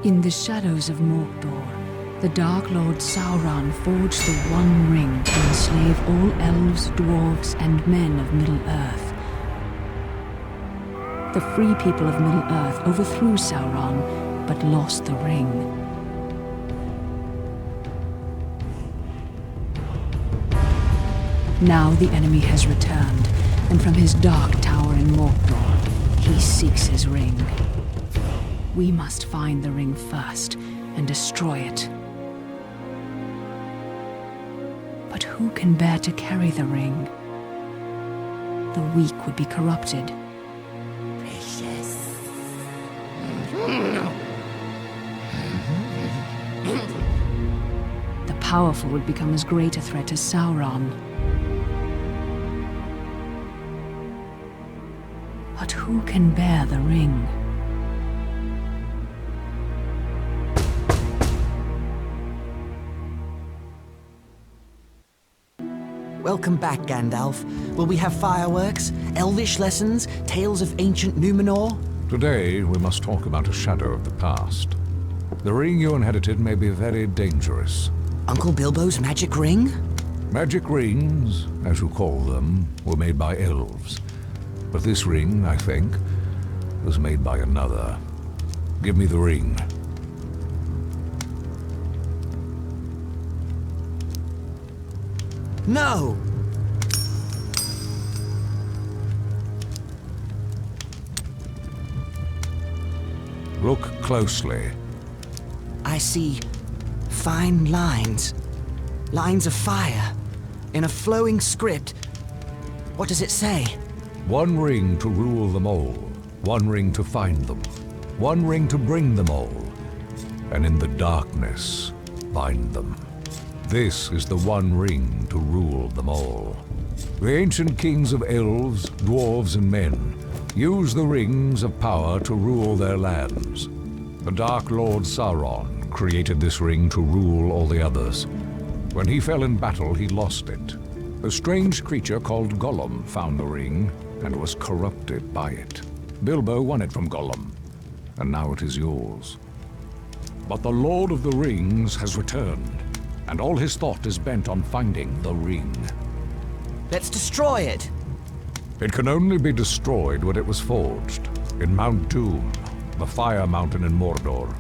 In the shadows of Mordor, the Dark Lord Sauron forged the One Ring to enslave all elves, dwarves, and men of Middle-earth. The free people of Middle-earth overthrew Sauron, but lost the ring. Now the enemy has returned, and from his dark tower in Mordor, he seeks his ring. We must find the ring first and destroy it. But who can bear to carry the ring? The weak would be corrupted. Precious. The powerful would become as great a threat as Sauron. But who can bear the ring? Welcome back, Gandalf. Will we have fireworks, elvish lessons, tales of ancient Numenor? Today, we must talk about a shadow of the past. The ring you inherited may be very dangerous. Uncle Bilbo's magic ring? Magic rings, as you call them, were made by elves. But this ring, I think, was made by another. Give me the ring. No! Look closely. I see fine lines. Lines of fire. In a flowing script. What does it say? One ring to rule them all. One ring to find them. One ring to bring them all. And in the darkness, bind them. This is the one ring to rule them all. The ancient kings of elves, dwarves, and men used the rings of power to rule their lands. The Dark Lord Sauron created this ring to rule all the others. When he fell in battle, he lost it. A strange creature called Gollum found the ring and was corrupted by it. Bilbo won it from Gollum, and now it is yours. But the Lord of the Rings has returned, and all his thought is bent on finding the ring. Let's destroy it! It can only be destroyed when it was forged, in Mount Doom, the Fire Mountain in Mordor.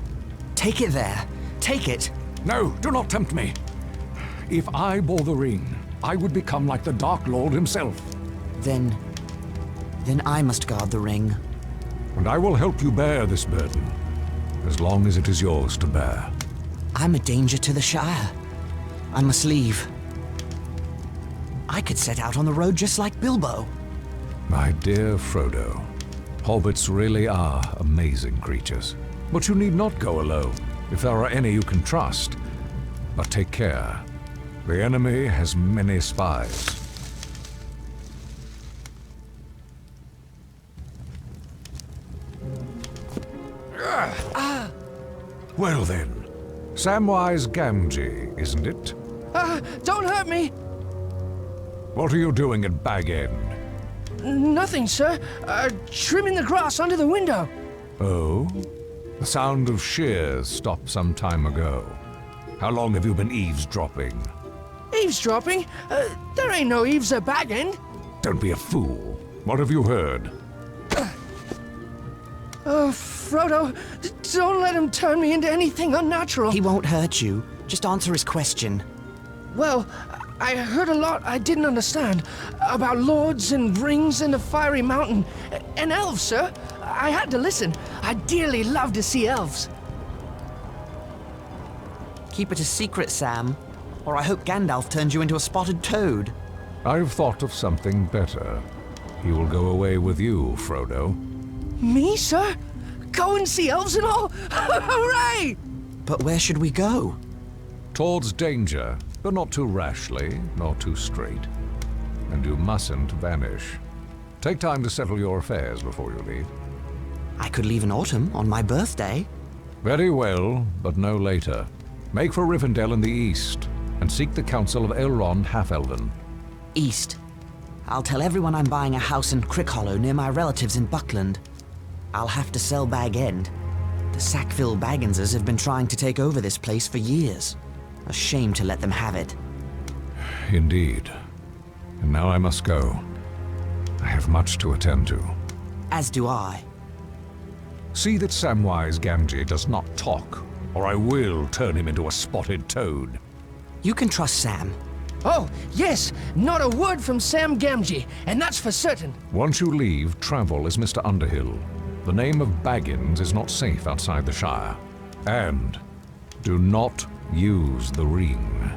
Take it there! Take it! No, do not tempt me! If I bore the ring, I would become like the Dark Lord himself. Then I must guard the ring. And I will help you bear this burden, as long as it is yours to bear. I'm a danger to the Shire. I must leave. I could set out on the road just like Bilbo. My dear Frodo, hobbits really are amazing creatures. But you need not go alone, if there are any you can trust. But take care. The enemy has many spies. Well then, Samwise Gamgee, isn't it? Don't hurt me! What are you doing at Bag End? Nothing, sir. Trimming the grass under the window. Oh? The sound of shears stopped some time ago. How long have you been eavesdropping? Eavesdropping? There ain't no eaves at Bag End. Don't be a fool. What have you heard? Frodo, don't let him turn me into anything unnatural. He won't hurt you. Just answer his question. Well, I heard a lot I didn't understand about lords and rings in the Fiery Mountain. And elves, sir. I had to listen. I dearly love to see elves. Keep it a secret, Sam, or I hope Gandalf turns you into a spotted toad. I've thought of something better. He will go away with you, Frodo. Me, sir? Go and see elves and all? Hooray! But where should we go? Towards danger, but not too rashly, nor too straight. And you mustn't vanish. Take time to settle your affairs before you leave. I could leave in autumn, on my birthday. Very well, but no later. Make for Rivendell in the east, and seek the counsel of Elrond Half-Elven. East. I'll tell everyone I'm buying a house in Crickhollow near my relatives in Buckland. I'll have to sell Bag End. The Sackville Bagginses have been trying to take over this place for years. A shame to let them have it. Indeed. And now I must go. I have much to attend to. As do I. See that Samwise Gamgee does not talk, or I will turn him into a spotted toad. You can trust Sam. Oh, yes, not a word from Sam Gamgee, and that's for certain. Once you leave, travel as Mr. Underhill. The name of Baggins is not safe outside the Shire. And do not use the ring,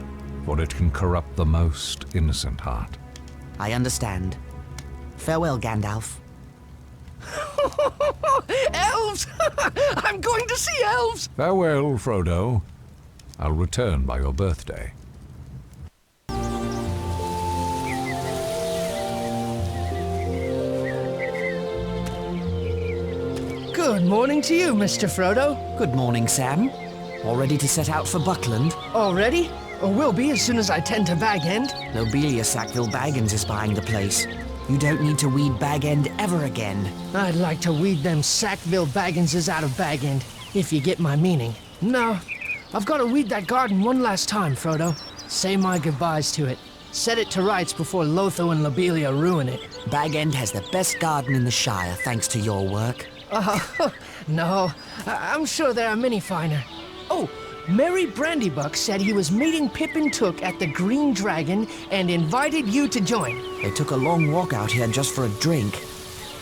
for it can corrupt the most innocent heart. I understand. Farewell, Gandalf. Elves! I'm going to see elves! Farewell, Frodo. I'll return by your birthday. Good morning to you, Mr. Frodo. Good morning, Sam. All ready to set out for Buckland? Already? Or will be as soon as I tend to Bag End. Lobelia Sackville Baggins is buying the place. You don't need to weed Bag End ever again. I'd like to weed them Sackville Bagginses out of Bag End, if you get my meaning. No, I've got to weed that garden one last time, Frodo. Say my goodbyes to it. Set it to rights before Lotho and Lobelia ruin it. Bag End has the best garden in the Shire, thanks to your work. No, I'm sure there are many finer. Oh, Merry Brandybuck said he was meeting Pippin Took at the Green Dragon and invited you to join. They took a long walk out here just for a drink.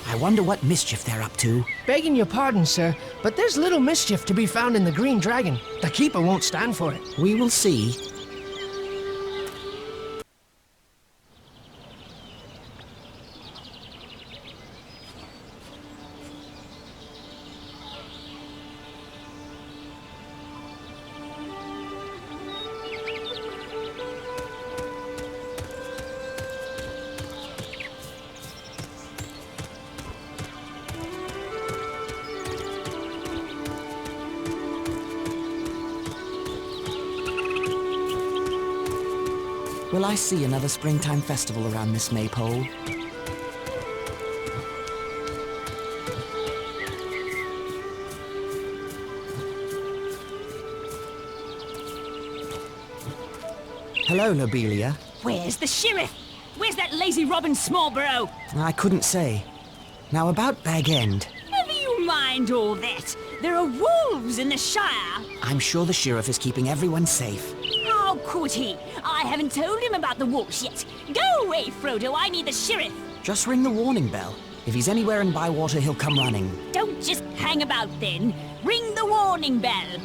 I wonder what mischief they're up to. Begging your pardon, sir, but there's little mischief to be found in the Green Dragon. The Keeper won't stand for it. We will see. Will I see another springtime festival around this maypole? Hello, Lobelia. Where's the sheriff? Where's that lazy Robin Smallborough? I couldn't say. Now about Bag End. Never you mind all that. There are wolves in the Shire. I'm sure the sheriff is keeping everyone safe. How could he? I haven't told him about the wolves yet. Go away, Frodo. I need the sheriff. Just ring the warning bell. If he's anywhere in Bywater, he'll come running. Don't just hang about then. Ring the warning bell.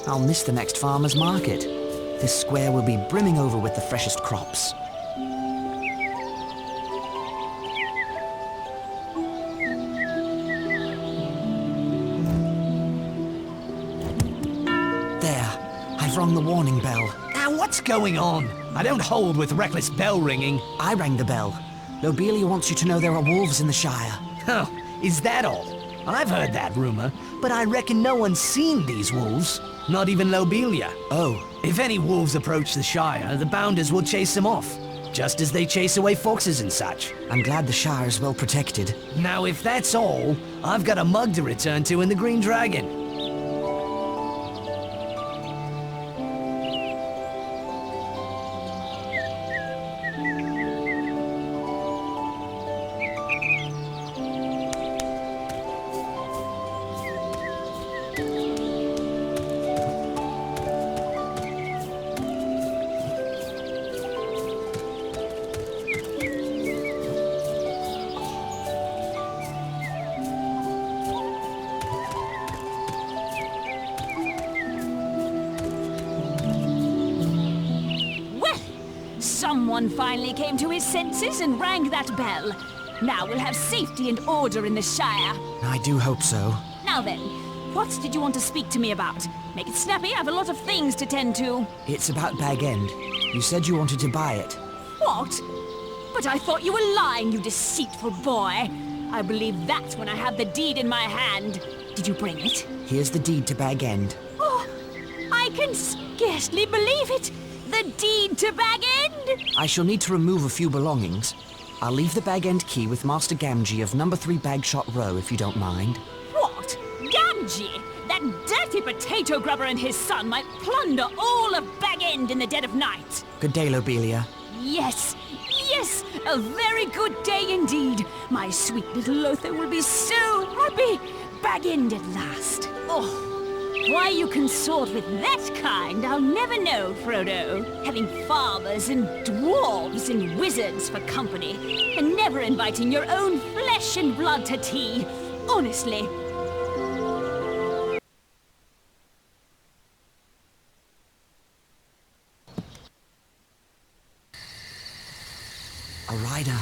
I'll miss the next farmer's market. This square will be brimming over with the freshest crops. There, I've rung the warning bell. Now what's going on? I don't hold with reckless bell ringing. I rang the bell. Lobelia wants you to know there are wolves in the Shire. Oh, is that all? I've heard that rumor, but I reckon no one's seen these wolves. Not even Lobelia. Oh, If any wolves approach the Shire, the Bounders will chase them off, just as they chase away foxes and such. I'm glad the Shire is well protected. Now if that's all, I've got a mug to return to in the Green Dragon. Someone finally came to his senses and rang that bell. Now we'll have safety and order in the Shire. I do hope so. Now then, what did you want to speak to me about? Make it snappy, I have a lot of things to tend to. It's about Bag End. You said you wanted to buy it. What? But I thought you were lying, you deceitful boy. I believe that when I have the deed in my hand. Did you bring it? Here's the deed to Bag End. Oh, I can scarcely believe it. The deed to Bag End? I shall need to remove a few belongings. I'll leave the Bag End key with Master Gamgee of number 3 Bagshot Row, if you don't mind. What? Gamgee? That dirty potato grubber and his son might plunder all of Bag End in the dead of night. Good day, Lobelia. Yes, yes, a very good day indeed. My sweet little Lothar will be so happy. Bag End at last. Oh, why you consort with that kind, I'll never know, Frodo. Having farmers and dwarves and wizards for company, and never inviting your own flesh and blood to tea. Honestly. A rider,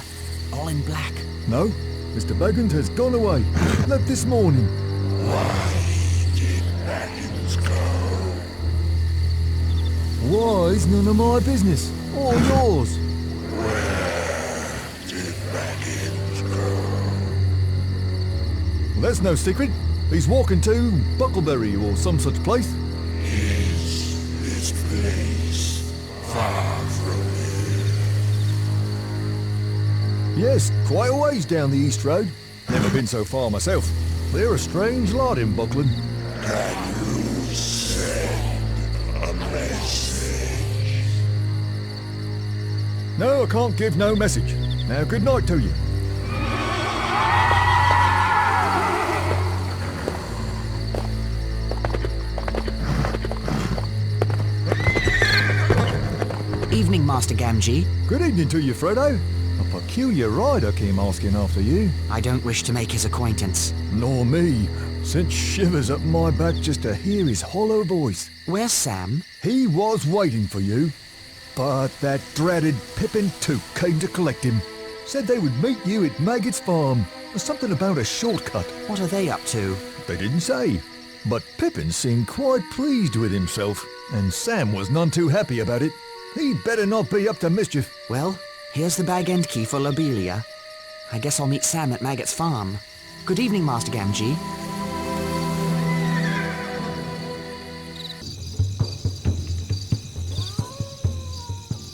all in black. No, Mr. Baggins has gone away. Left this morning. Why is none of my business, or yours? Well, that's no secret. He's walking to Buckleberry or some such place. This place far from Yes, quite a ways down the East Road. Never been so far myself. They're a strange lot in Buckland. Can you send a message? No, I can't give no message. Now, good night to you. Evening, Master Gamgee. Good evening to you, Frodo. A peculiar rider came asking after you. I don't wish to make his acquaintance. Nor me. Sent shivers up my back just to hear his hollow voice. Where's Sam? He was waiting for you. But that dreaded Pippin Toot came to collect him. Said they would meet you at Maggot's farm. There's something about a shortcut. What are they up to? They didn't say. But Pippin seemed quite pleased with himself, and Sam was none too happy about it. He'd better not be up to mischief. Well, here's the Bag End key for Lobelia. I guess I'll meet Sam at Maggot's farm. Good evening, Master Gamgee.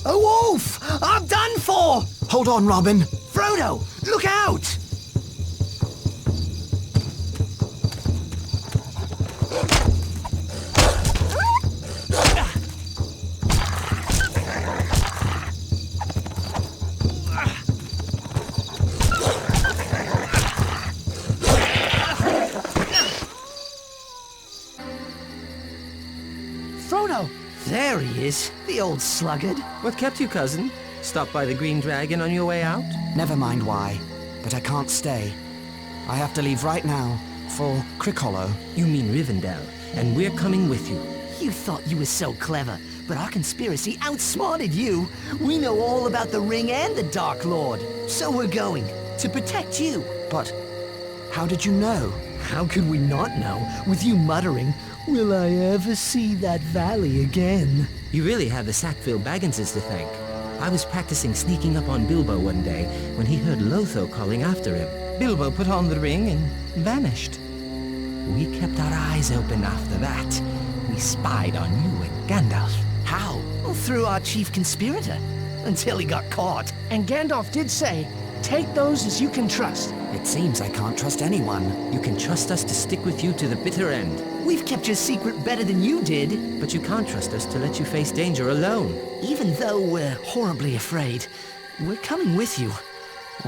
A wolf! I'm done for! Hold on, Robin. Frodo, look out! Frodo! There he is, the old sluggard. What kept you, cousin? Stop by the Green Dragon on your way out? Never mind why, but I can't stay. I have to leave right now for Crickhollow. You mean Rivendell, and we're coming with you. You thought you were so clever, but our conspiracy outsmarted you. We know all about the Ring and the Dark Lord, so we're going to protect you. But how did you know? How could we not know, with you muttering, "Will I ever see that valley again?" You really have the Sackville Bagginses to thank. I was practicing sneaking up on Bilbo one day when he heard Lotho calling after him. Bilbo put on the ring and vanished. We kept our eyes open after that. We spied on you and Gandalf. How? Well, through our chief conspirator, until he got caught. And Gandalf did say, take those as you can trust. It seems I can't trust anyone. You can trust us to stick with you to the bitter end. We've kept your secret better than you did. But you can't trust us to let you face danger alone. Even though we're horribly afraid, we're coming with you.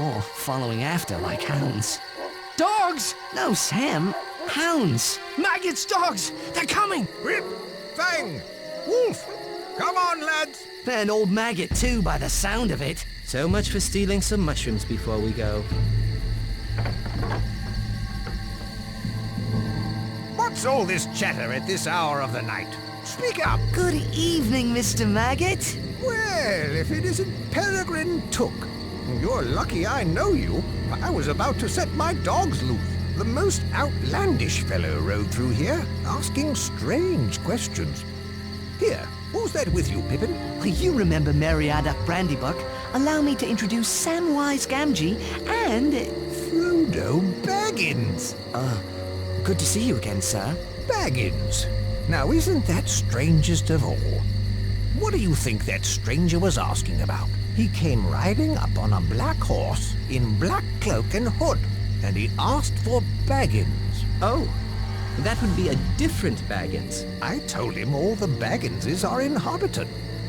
Or following after like hounds. Dogs! No, Sam. Hounds. Maggot's dogs! They're coming! Rip! Fang! Wolf! Come on, lads! And old Maggot, too, by the sound of it. So much for stealing some mushrooms before we go. What's all this chatter at this hour of the night? Speak up! Good evening, Mr. Maggot. Well, if it isn't Peregrine Took. You're lucky I know you. I was about to set my dogs loose. The most outlandish fellow rode through here, asking strange questions. Here, who's that with you, Pippin? You remember Meriadoc Brandybuck? Allow me to introduce Samwise Gamgee and... Frodo Baggins. Good to see you again, sir. Baggins. Now, isn't that strangest of all? What do you think that stranger was asking about? He came riding up on a black horse in black cloak and hood, and he asked for Baggins. Oh, that would be a different Baggins. I told him all the Bagginses are in Hobbiton.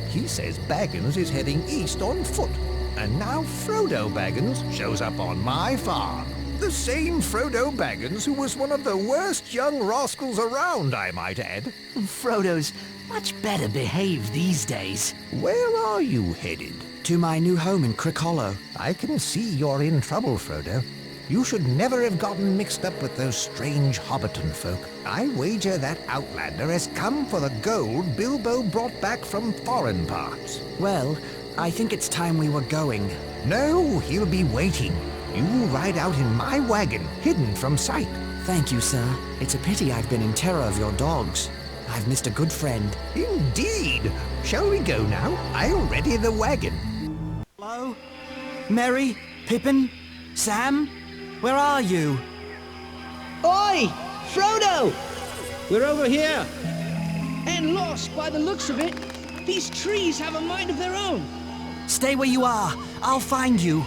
He says Baggins is heading east on foot, and now Frodo Baggins shows up on my farm. The same Frodo Baggins who was one of the worst young rascals around, I might add. Frodo's much better behaved these days. Where are you headed? To my new home in Crick Hollow. I can see you're in trouble, Frodo. You should never have gotten mixed up with those strange Hobbiton folk. I wager that outlander has come for the gold Bilbo brought back from foreign parts. Well, I think it's time we were going. No, he'll be waiting. You ride out in my wagon, hidden from sight. Thank you, sir. It's a pity I've been in terror of your dogs. I've missed a good friend. Indeed. Shall we go now? I'll ready the wagon. Hello? Merry? Pippin? Sam? Where are you? Oi! Frodo! We're over here! And lost by the looks of it. These trees have a mind of their own. Stay where you are. I'll find you.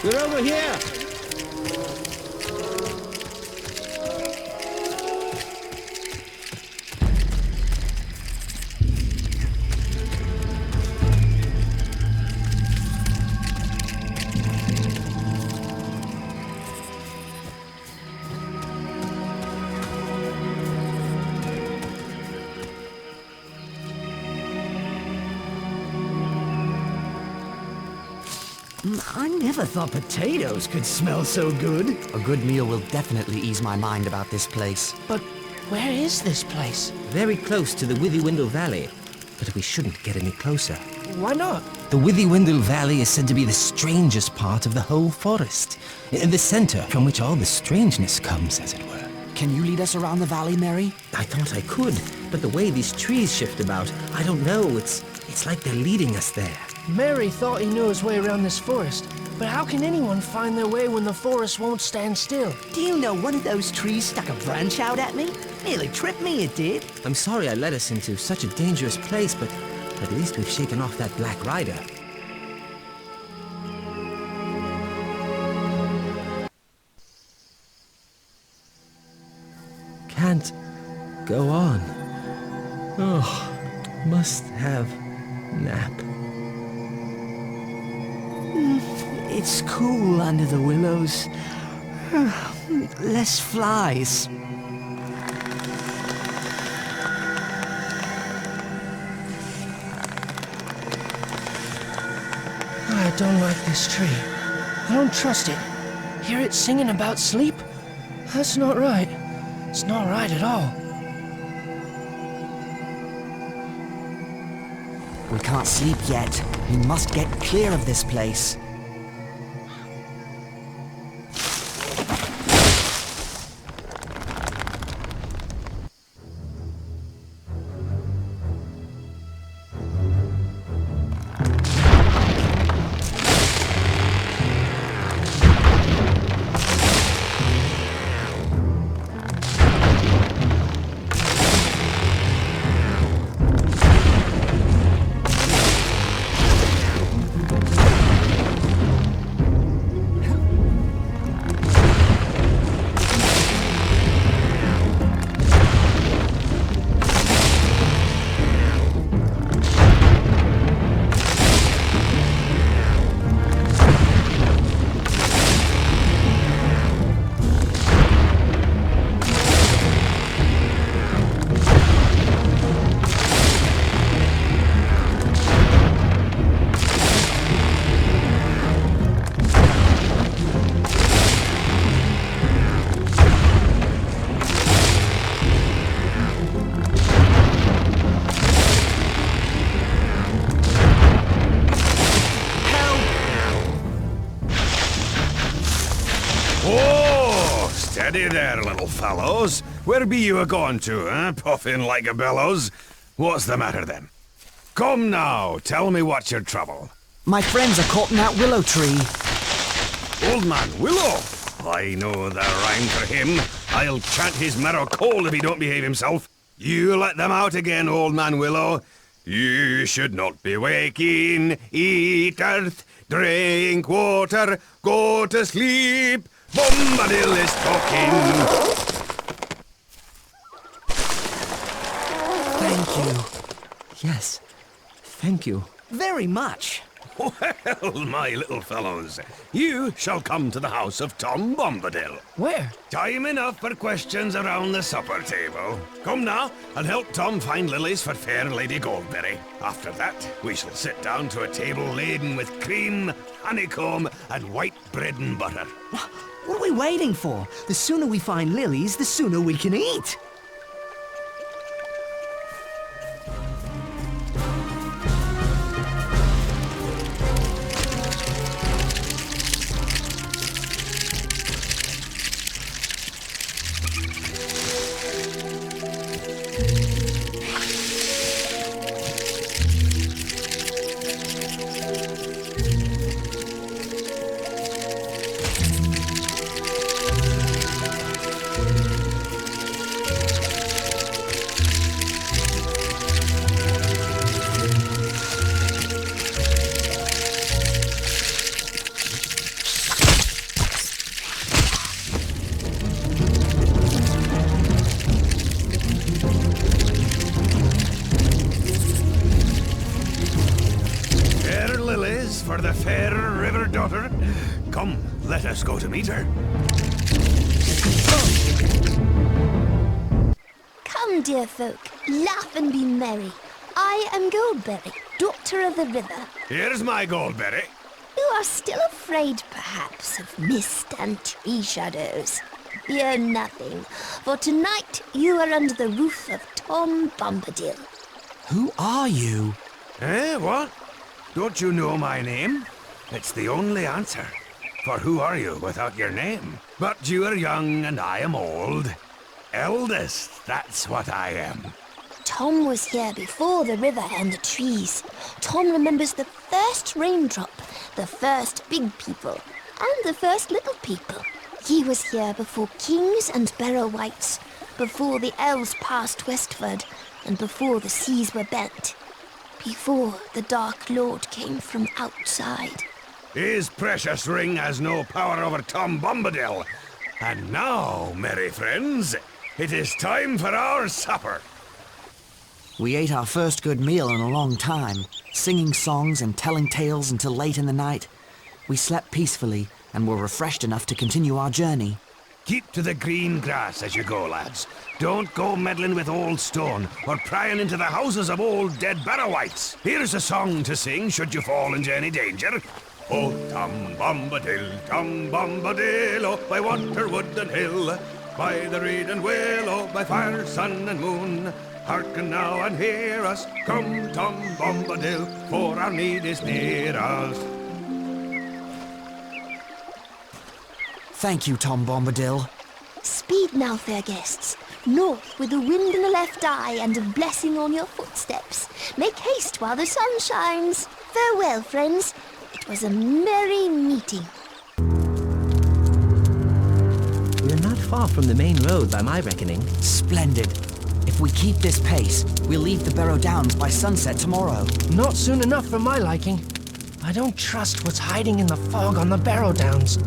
We're over here! I never thought potatoes could smell so good. A good meal will definitely ease my mind about this place. But where is this place? Very close to the Withywindle Valley, but we shouldn't get any closer. Why not? The Withywindle Valley is said to be the strangest part of the whole forest, the center from which all the strangeness comes, as it were. Can you lead us around the valley, Mary? I thought I could, but the way these trees shift about, I don't know. It's like they're leading us there. Mary thought he knew his way around this forest, but how can anyone find their way when the forest won't stand still? Do you know one of those trees stuck a branch out at me? Nearly tripped me, it did. I'm sorry I led us into such a dangerous place, but at least we've shaken off that Black Rider. Can't go on. Oh, must have nap. It's cool under the willows. Less flies. I don't like this tree. I don't trust it. Hear it singing about sleep? That's not right. It's not right at all. We can't sleep yet. We must get clear of this place. Steady there, little fellows. Where be you a-going to, puffing like a bellows? What's the matter then? Come now, tell me what's your trouble. My friends are caught in that willow tree. Old Man Willow? I know the rhyme for him. I'll chant his marrow cold if he don't behave himself. You let them out again, Old Man Willow. You should not be waking. Eat earth, drink water, go to sleep. Bombadil is talking. Thank you. Yes, thank you. Very much. Well, my little fellows, you shall come to the house of Tom Bombadil. Where? Time enough for questions around the supper table. Come now, and help Tom find lilies for fair Lady Goldberry. After that, we shall sit down to a table laden with cream, honeycomb, and white bread and butter. What are we waiting for? The sooner we find lilies, the sooner we can eat. For the fair river daughter. Come, let us go to meet her. Come, dear folk, laugh and be merry. I am Goldberry, daughter of the river. Here's my Goldberry. You are still afraid, perhaps, of mist and tree shadows. Fear nothing, for tonight you are under the roof of Tom Bombadil. Who are you? What? Don't you know my name? It's the only answer. For who are you without your name? But you are young and I am old. Eldest, that's what I am. Tom was here before the river and the trees. Tom remembers the first raindrop, the first big people, and the first little people. He was here before kings and barrow wights, before the elves passed westward, and before the seas were bent. Before the Dark Lord came from outside. His precious ring has no power over Tom Bombadil. And now, merry friends, it is time for our supper. We ate our first good meal in a long time, singing songs and telling tales until late in the night. We slept peacefully and were refreshed enough to continue our journey. Keep to the green grass as you go, lads. Don't go meddling with old stone or prying into the houses of old dead barrow-wights. Here's a song to sing should you fall into any danger. Oh, Tom Bombadil, oh, by water, wood and hill, by the reed and willow, by fire, sun and moon. Hearken now and hear us, come Tom Bombadil, for our need is near us. Thank you, Tom Bombadil. Speed now, fair guests. North with the wind in the left eye and a blessing on your footsteps. Make haste while the sun shines. Farewell, friends. It was a merry meeting. We're not far from the main road by my reckoning. Splendid. If we keep this pace, we'll leave the Barrow Downs by sunset tomorrow. Not soon enough for my liking. I don't trust what's hiding in the fog on the Barrow Downs.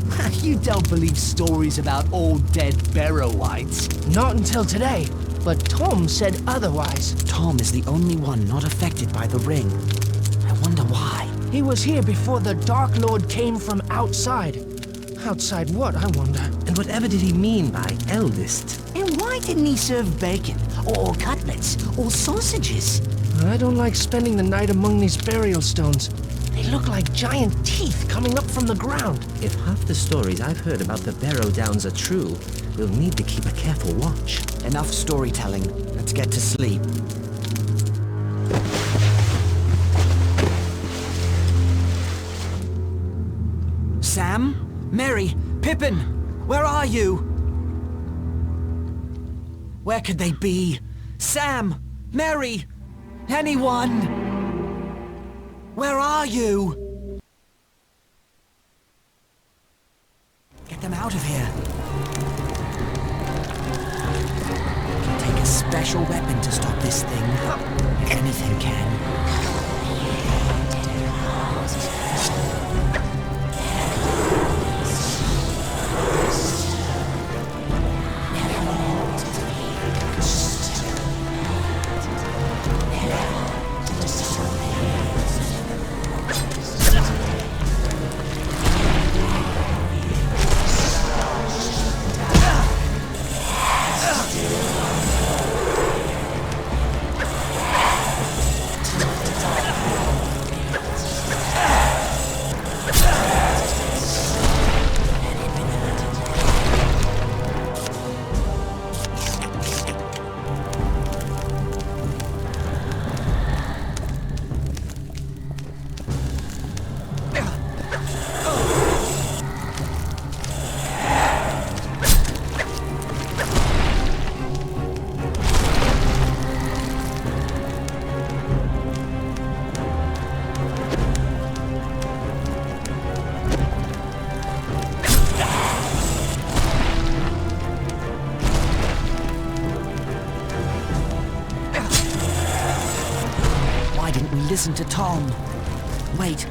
You don't believe stories about old dead barrow-wights? Not until today, but Tom said otherwise. Tom is the only one not affected by the ring. I wonder why. He was here before the Dark Lord came from outside. Outside what, I wonder? And whatever did he mean by eldest? And why didn't he serve bacon, or cutlets, or sausages? I don't like spending the night among these burial stones. They look like giant teeth coming up from the ground. If half the stories I've heard about the Barrow Downs are true, we'll need to keep a careful watch. Enough storytelling. Let's get to sleep. Sam? Mary? Pippin? Where are you? Where could they be? Sam! Mary! Anyone? Where are you? Get them out of here. It'll take a special weapon to stop this thing. If anything can. Listen to Tom. Wait,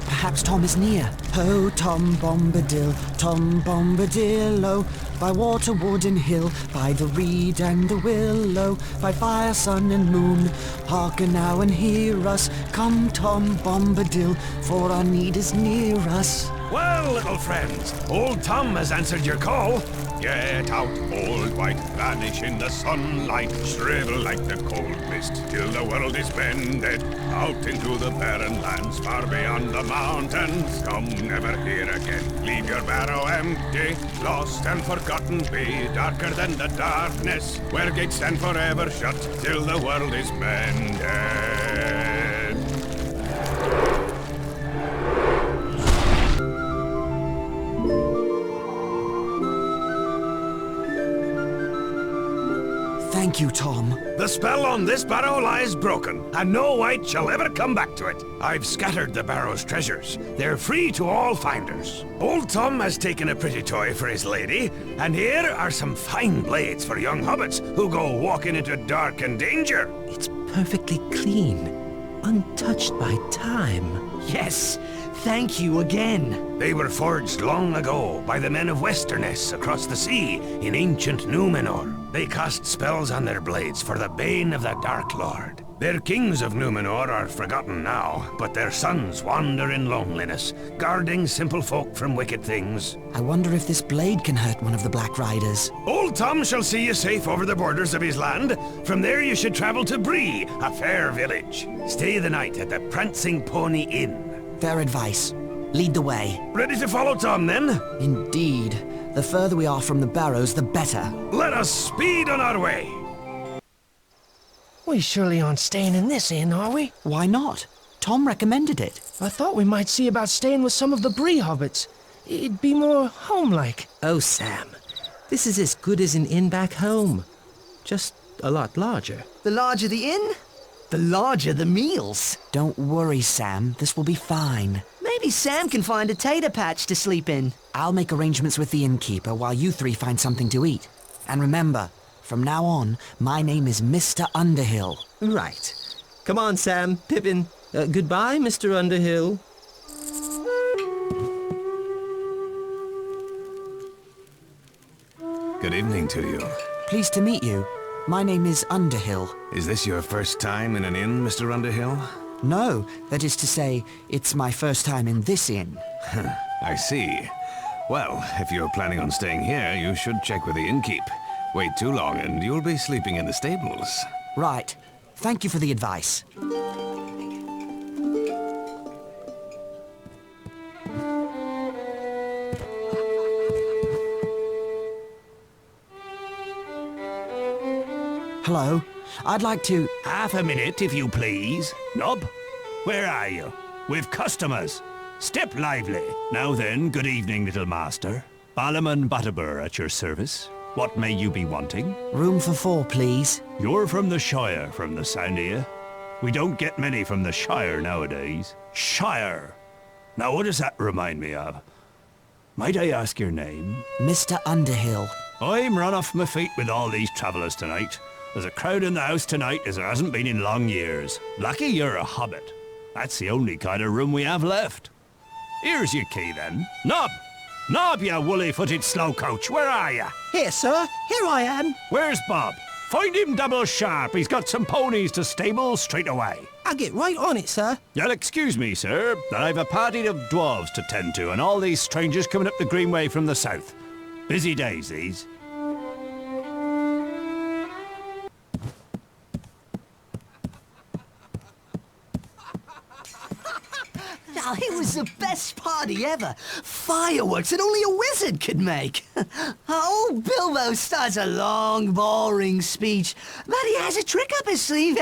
perhaps Tom is near. Oh, Tom Bombadil, Tom Bombadillo, by water, wood and hill, by the reed and the willow, by fire, sun and moon, hearken now and hear us. Come, Tom Bombadil, for our need is near us. Well, little friends, old Tom has answered your call. Get out, old white, vanish in the sunlight, shrivel like the cold mist till the world is mended. Out into the barren lands far beyond the mountains. Come never here again, leave your barrow empty. Lost and forgotten be, darker than the darkness, where gates stand forever shut till the world is mended. Thank you, Tom. The spell on this barrow lies broken, and no wight shall ever come back to it. I've scattered the barrow's treasures. They're free to all finders. Old Tom has taken a pretty toy for his lady, and here are some fine blades for young hobbits who go walking into dark and danger. It's perfectly clean, untouched by time. Yes, thank you again. They were forged long ago by the men of Westerness across the sea in ancient Numenor. They cast spells on their blades for the bane of the Dark Lord. Their kings of Numenor are forgotten now, but their sons wander in loneliness, guarding simple folk from wicked things. I wonder if this blade can hurt one of the Black Riders. Old Tom shall see you safe over the borders of his land. From there you should travel to Bree, a fair village. Stay the night at the Prancing Pony Inn. Fair advice. Lead the way. Ready to follow Tom, then? Indeed. The further we are from the barrows, the better. Let us speed on our way. We surely aren't staying in this inn, are we? Why not? Tom recommended it. I thought we might see about staying with some of the Bree hobbits. It'd be more home-like. Oh, Sam. This is as good as an inn back home. Just a lot larger. The larger the inn, the larger the meals. Don't worry, Sam. This will be fine. Maybe Sam can find a tater patch to sleep in. I'll make arrangements with the innkeeper while you three find something to eat. And remember, from now on, my name is Mr. Underhill. Right. Come on, Sam, Pippin. Goodbye, Mr. Underhill. Good evening to you. Pleased to meet you. My name is Underhill. Is this your first time in an inn, Mr. Underhill? No, that is to say, it's my first time in this inn. I see. Well, if you're planning on staying here, you should check with the innkeep. Wait too long and you'll be sleeping in the stables. Right. Thank you for the advice. Hello. I'd like to... Half a minute, if you please. Nob, where are you? We've customers. Step lively. Now then, good evening, little master. Ballam and Butterbur at your service. What may you be wanting? Room for 4, please. You're from the Shire, from the sound of you. We don't get many from the Shire nowadays. Shire! Now what does that remind me of? Might I ask your name? Mr. Underhill. I'm run off my feet with all these travellers tonight. There's a crowd in the house tonight as there hasn't been in long years. Lucky you're a hobbit. That's the only kind of room we have left. Here's your key then. Nob! Nob, you woolly-footed slowcoach, where are you? Here, sir. Here I am. Where's Bob? Find him double sharp. He's got some ponies to stable straight away. I'll get right on it, sir. You'll excuse me, sir, that I've a party of dwarves to tend to and all these strangers coming up the Greenway from the south. Busy days, these. Now, it was the best party ever. Fireworks that only a wizard could make. Old Bilbo starts a long, boring speech, but he has a trick up his sleeve,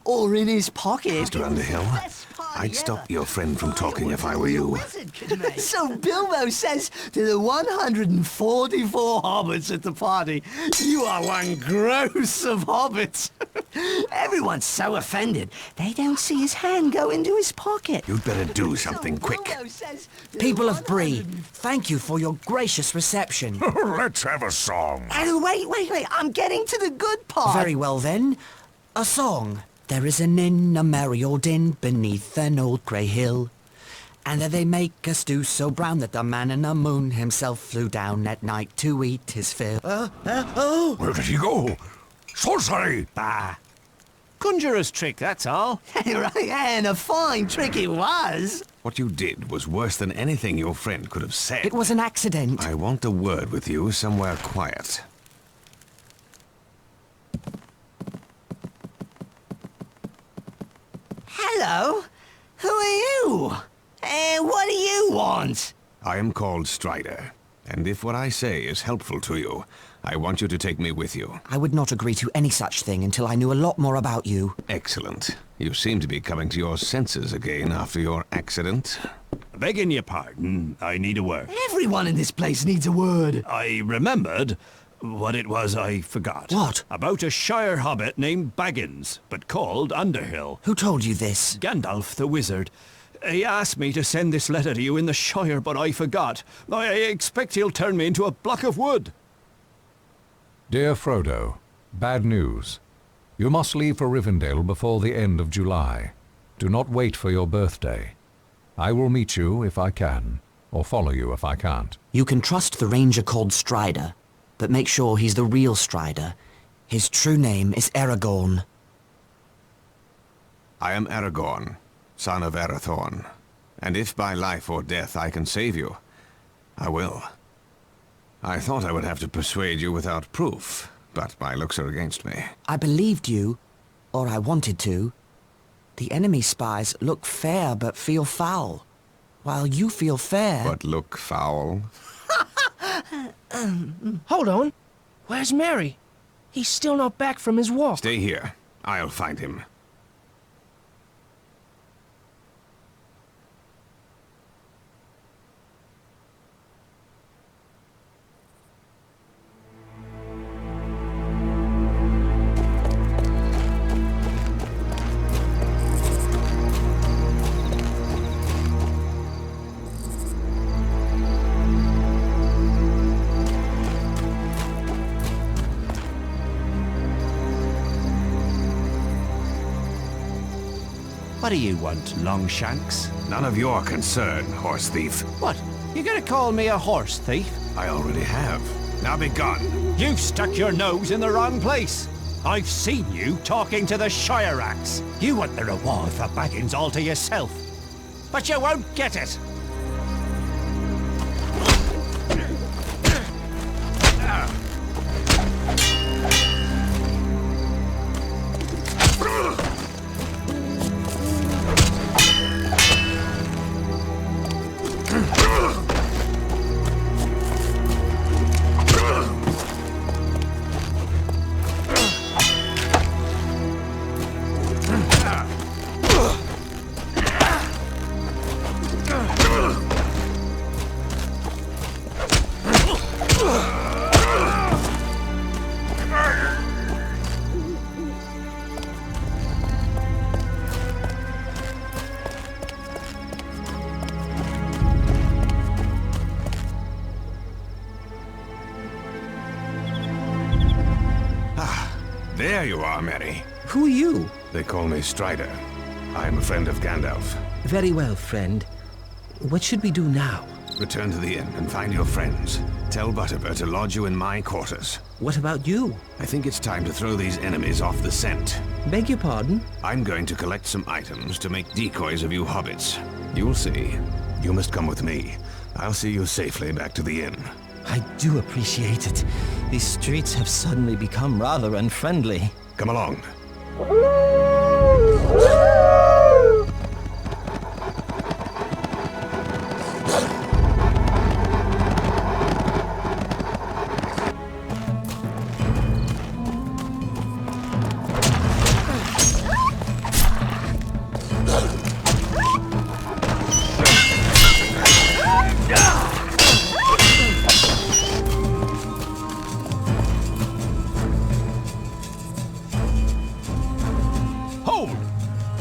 or in his pocket. Mr. Underhill, I'd stop your friend from talking if I were you. So Bilbo says to the 144 hobbits at the party, "You are one gross of hobbits." Everyone's so offended, they don't see his hand go into his pocket. You'd better do something quick. People of Bree, thank you for your gracious reception. Let's have a song. Wait, I'm getting to the good part. Very well then. A song. There is an inn, a merry old inn, beneath an old grey hill. And there they make a stew so brown that the man in the moon himself flew down at night to eat his fill. Where did he go? Sorcery! Bah. Conjurer's trick, that's all. Right, and a fine trick it was. What you did was worse than anything your friend could have said. It was an accident. I want a word with you somewhere quiet. Hello? Who are you? And what do you want? I am called Strider, and if what I say is helpful to you, I want you to take me with you. I would not agree to any such thing until I knew a lot more about you. Excellent. You seem to be coming to your senses again after your accident. Begging your pardon, I need a word. Everyone in this place needs a word. I remembered what it was I forgot. What? About a Shire hobbit named Baggins, but called Underhill. Who told you this? Gandalf the wizard. He asked me to send this letter to you in the Shire, but I forgot. I expect he'll turn me into a block of wood. Dear Frodo, bad news. You must leave for Rivendell before the end of July. Do not wait for your birthday. I will meet you if I can, or follow you if I can't. You can trust the ranger called Strider, but make sure he's the real Strider. His true name is Aragorn. I am Aragorn, son of Arathorn, and if by life or death I can save you, I will. I thought I would have to persuade you without proof, but my looks are against me. I believed you, or I wanted to. The enemy spies look fair but feel foul, while you feel fair. But look foul? Hold on. Where's Merry? He's still not back from his walk. Stay here. I'll find him. What do you want, Longshanks? None of your concern, horse thief. What? You gonna call me a horse thief? I already have. Now be gone. You've stuck your nose in the wrong place. I've seen you talking to the Shire Rats. You want the reward for Baggins all to yourself. But you won't get it. There you are, Mary. Who are you? They call me Strider. I'm a friend of Gandalf. Very well, friend. What should we do now? Return to the inn and find your friends. Tell Butterbur to lodge you in my quarters. What about you? I think it's time to throw these enemies off the scent. Beg your pardon? I'm going to collect some items to make decoys of you hobbits. You'll see. You must come with me. I'll see you safely back to the inn. I do appreciate it. These streets have suddenly become rather unfriendly. Come along.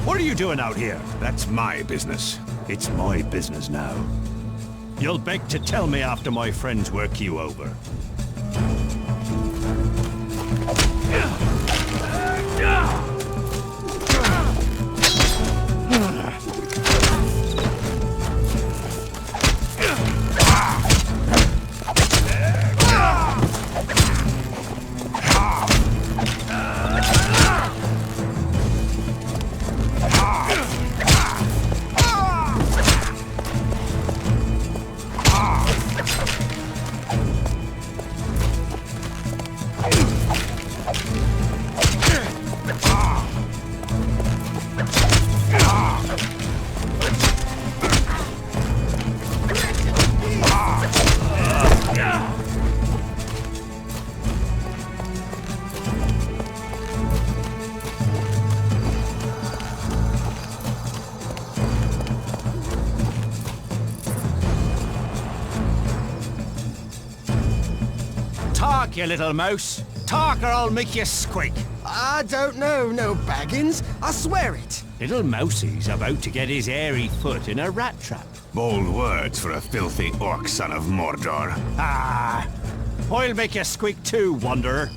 What are you doing out here? That's my business. It's my business now. You'll beg to tell me after my friends work you over. Talk, you little mouse. Talk or I'll make you squeak. I don't know, no Baggins. I swear it. Little Mousie's about to get his hairy foot in a rat trap. Bold words for a filthy orc son of Mordor. Ah, I'll make you squeak too, wanderer.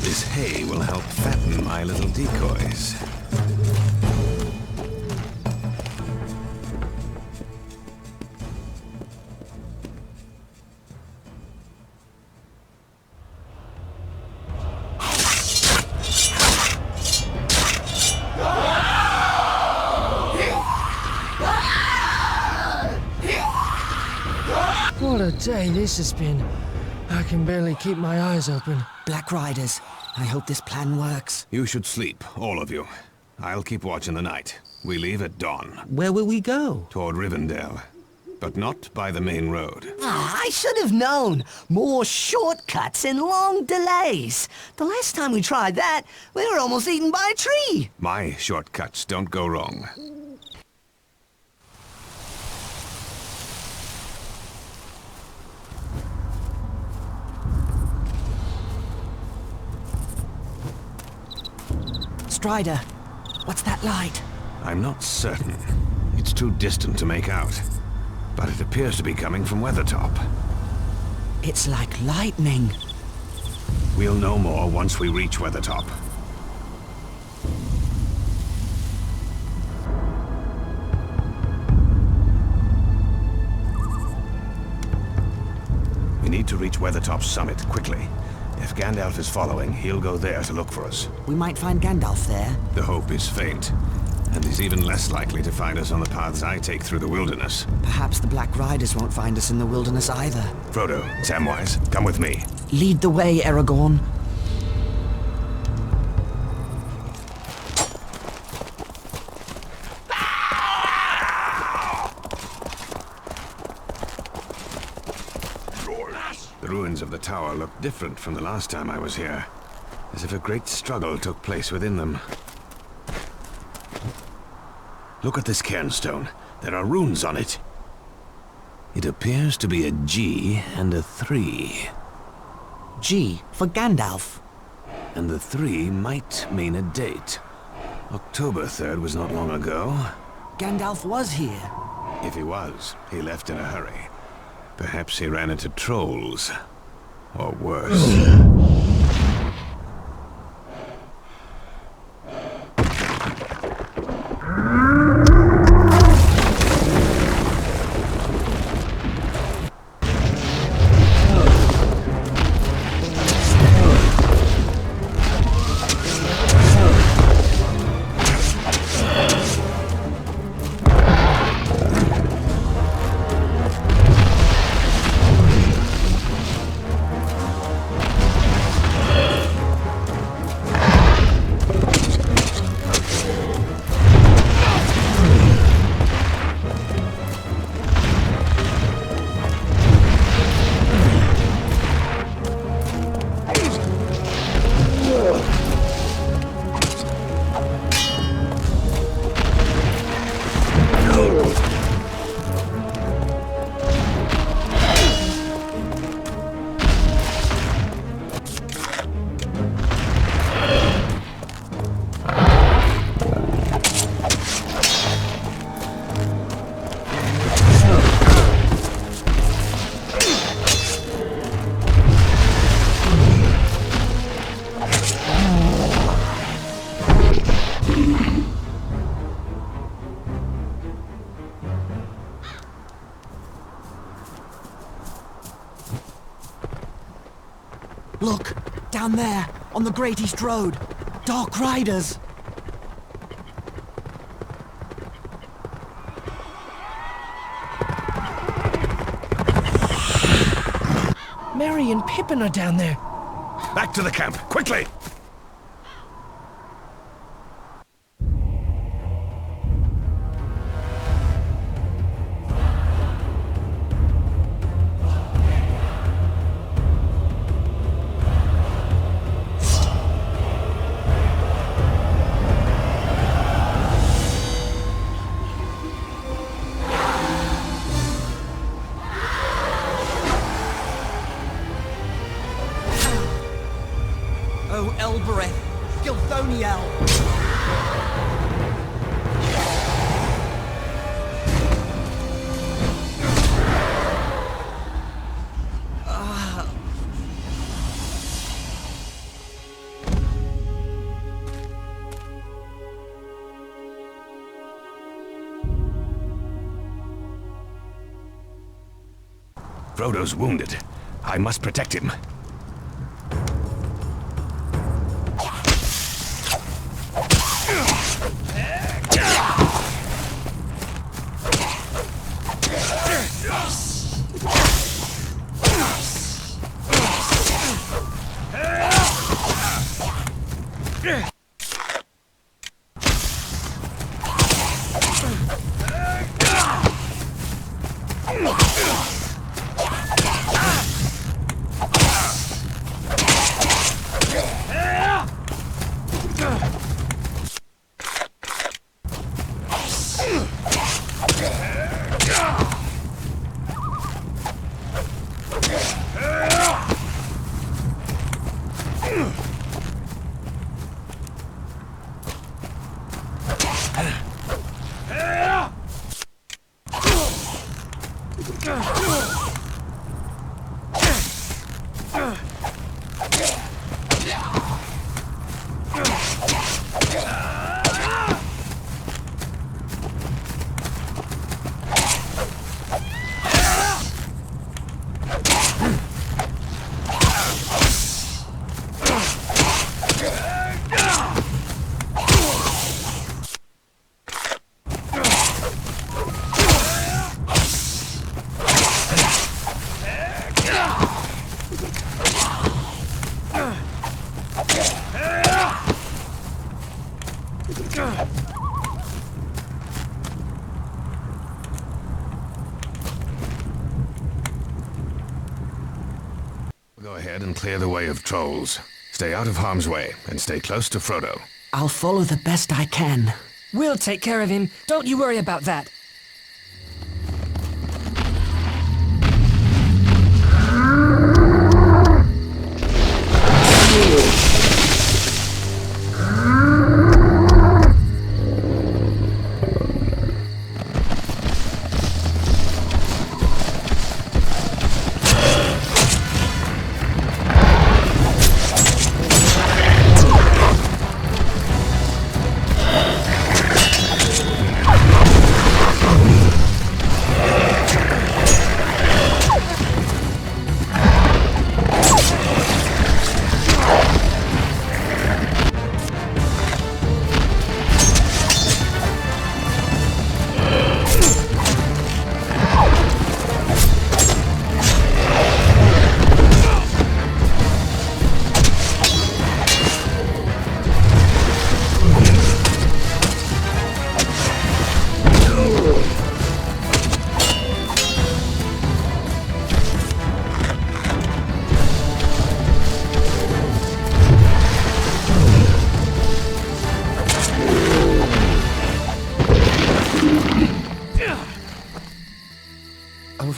This hay will help fatten my little decoys. What a day this has been. I can barely keep my eyes open. Black Riders, I hope this plan works. You should sleep, all of you. I'll keep watch in the night. We leave at dawn. Where will we go? Toward Rivendell. But not by the main road. Ah, I should have known. More shortcuts and long delays. The last time we tried that, we were almost eaten by a tree. My shortcuts don't go wrong. Strider. What's that light? I'm not certain. It's too distant to make out. But it appears to be coming from Weathertop. It's like lightning. We'll know more once we reach Weathertop. We need to reach Weathertop's summit quickly. If Gandalf is following, he'll go there to look for us. We might find Gandalf there. The hope is faint, and he's even less likely to find us on the paths I take through the wilderness. Perhaps the Black Riders won't find us in the wilderness either. Frodo, Samwise, come with me. Lead the way, Aragorn. The ruins of the tower look different from the last time I was here, as if a great struggle took place within them. Look at this cairnstone. There are runes on it. It appears to be a G and a 3. G for Gandalf. And the 3 might mean a date. October 3rd was not long ago. Gandalf was here. If he was, he left in a hurry. Perhaps he ran into trolls. Or worse. Look, down there, on the Great East Road. Dark Riders. Merry and Pippin are down there. Back to the camp, quickly! Oh, Elbereth, Gilthoniel. Frodo's wounded. I must protect him. clear the way of trolls. Stay out of harm's way, and stay close to Frodo. I'll follow the best I can. We'll take care of him. Don't you worry about that.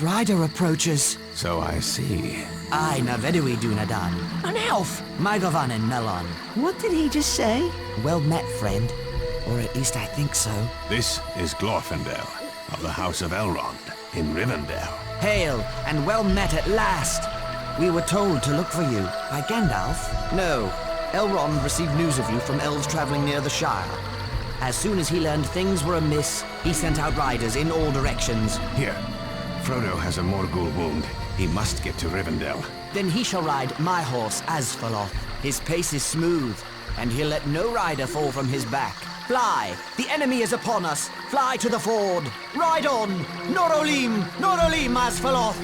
Rider approaches. So I see. Aye, na vedui Dunadan. An elf! Maigovan and Melon. What did he just say? Well met, friend. Or at least I think so. This is Glorfindel, of the House of Elrond, in Rivendell. Hail, and well met at last. We were told to look for you. By Gandalf? No. Elrond received news of you from elves traveling near the Shire. As soon as he learned things were amiss, he sent out riders in all directions. Here. Frodo has a Morgul wound. He must get to Rivendell. Then he shall ride my horse, Asfaloth. His pace is smooth, and he'll let no rider fall from his back. Fly! The enemy is upon us! Fly to the ford! Ride on! Norolim! Norolim, Asfaloth!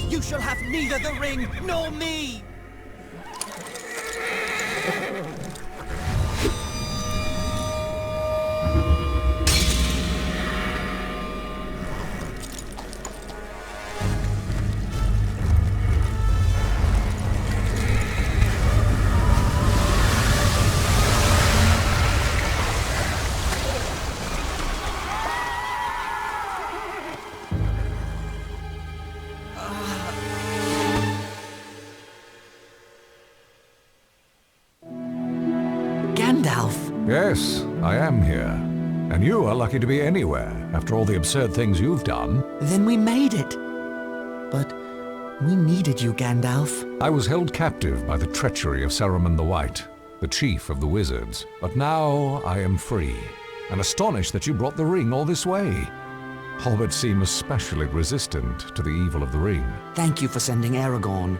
You shall have neither the ring nor me! Yes, I am here. And you are lucky to be anywhere, after all the absurd things you've done. Then we made it. But we needed you, Gandalf. I was held captive by the treachery of Saruman the White, the chief of the wizards. But now I am free, and astonished that you brought the ring all this way. Hobbits seem especially resistant to the evil of the ring. Thank you for sending Aragorn.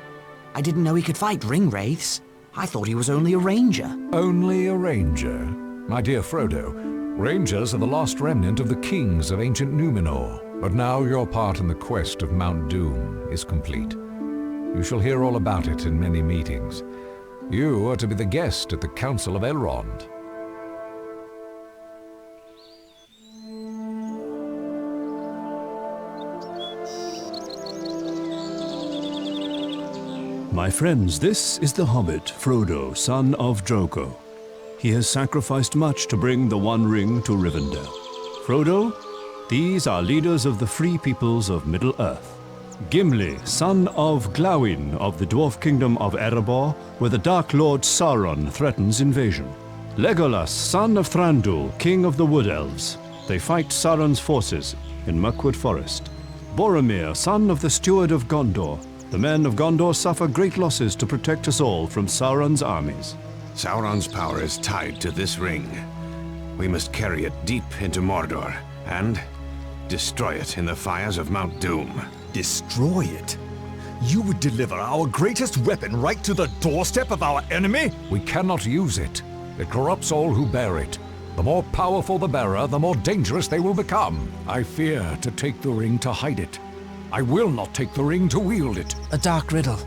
I didn't know he could fight ring wraiths. I thought he was only a ranger. Only a ranger? My dear Frodo, rangers are the last remnant of the kings of ancient Numenor. But now your part in the quest of Mount Doom is complete. You shall hear all about it in many meetings. You are to be the guest at the Council of Elrond. My friends, this is the Hobbit, Frodo, son of Drogo. He has sacrificed much to bring the One Ring to Rivendell. Frodo, these are leaders of the free peoples of Middle-earth. Gimli, son of Glawin of the dwarf kingdom of Erebor, where the Dark Lord Sauron threatens invasion. Legolas, son of Thranduil, king of the Wood Elves. They fight Sauron's forces in Mirkwood Forest. Boromir, son of the Steward of Gondor. The men of Gondor suffer great losses to protect us all from Sauron's armies. Sauron's power is tied to this ring. We must carry it deep into Mordor and destroy it in the fires of Mount Doom. Destroy it? You would deliver our greatest weapon right to the doorstep of our enemy? We cannot use it. It corrupts all who bear it. The more powerful the bearer, the more dangerous they will become. I fear to take the ring to hide it. I will not take the ring to wield it. A dark riddle.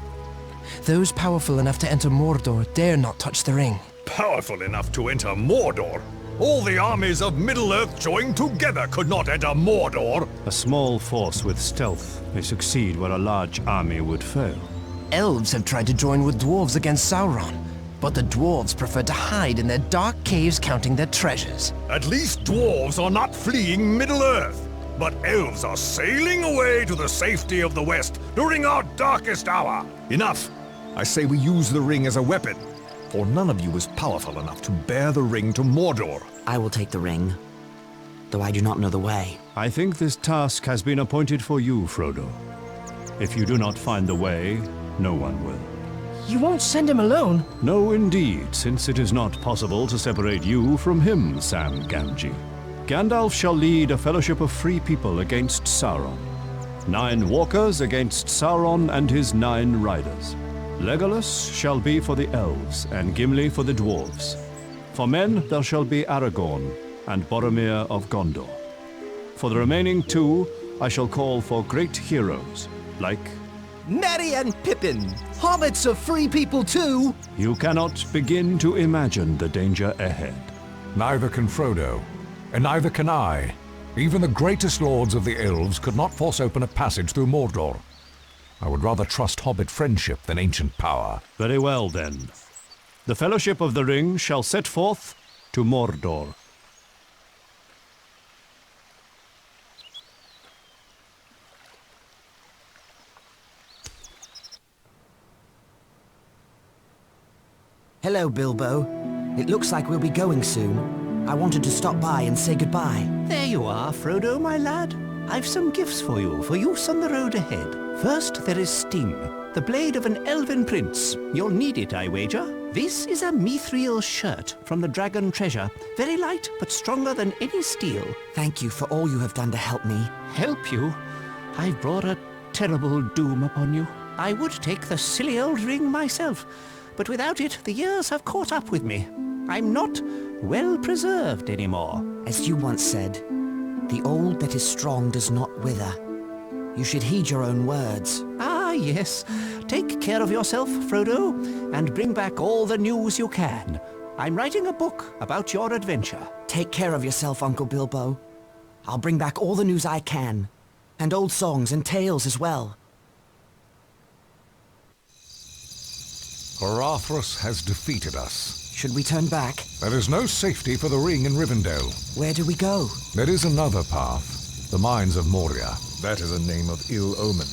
Those powerful enough to enter Mordor dare not touch the ring. Powerful enough to enter Mordor? All the armies of Middle-earth joined together could not enter Mordor. A small force with stealth may succeed where a large army would fail. Elves have tried to join with dwarves against Sauron, but the dwarves prefer to hide in their dark caves counting their treasures. At least dwarves are not fleeing Middle-earth, but elves are sailing away to the safety of the West during our darkest hour. Enough! I say we use the ring as a weapon, for none of you is powerful enough to bear the ring to Mordor. I will take the ring, though I do not know the way. I think this task has been appointed for you, Frodo. If you do not find the way, no one will. You won't send him alone? No, indeed, since it is not possible to separate you from him, Sam Gamgee. Gandalf shall lead a fellowship of free people against Sauron. 9 walkers against Sauron and his 9 riders. Legolas shall be for the elves, and Gimli for the dwarves. For men there shall be Aragorn and Boromir of Gondor. For the remaining 2, I shall call for great heroes, like... Merry and Pippin! Hobbits are free people too! You cannot begin to imagine the danger ahead. Neither can Frodo, and neither can I. Even the greatest lords of the elves could not force open a passage through Mordor. I would rather trust hobbit friendship than ancient power. Very well, then. The Fellowship of the Ring shall set forth to Mordor. Hello, Bilbo. It looks like we'll be going soon. I wanted to stop by and say goodbye. There you are, Frodo, my lad. I've some gifts for you, for use on the road ahead. First, there is Sting, the blade of an elven prince. You'll need it, I wager. This is a mithril shirt from the Dragon Treasure. Very light, but stronger than any steel. Thank you for all you have done to help me. Help you? I've brought a terrible doom upon you. I would take the silly old ring myself, but without it, the years have caught up with me. I'm not well preserved anymore. As you once said, the old that is strong does not wither. You should heed your own words. Ah, yes. Take care of yourself, Frodo, and bring back all the news you can. I'm writing a book about your adventure. Take care of yourself, Uncle Bilbo. I'll bring back all the news I can, and old songs and tales as well. Arathras has defeated us. Should we turn back? There is no safety for the ring in Rivendell. Where do we go? There is another path. The mines of Moria. That is a name of ill omen.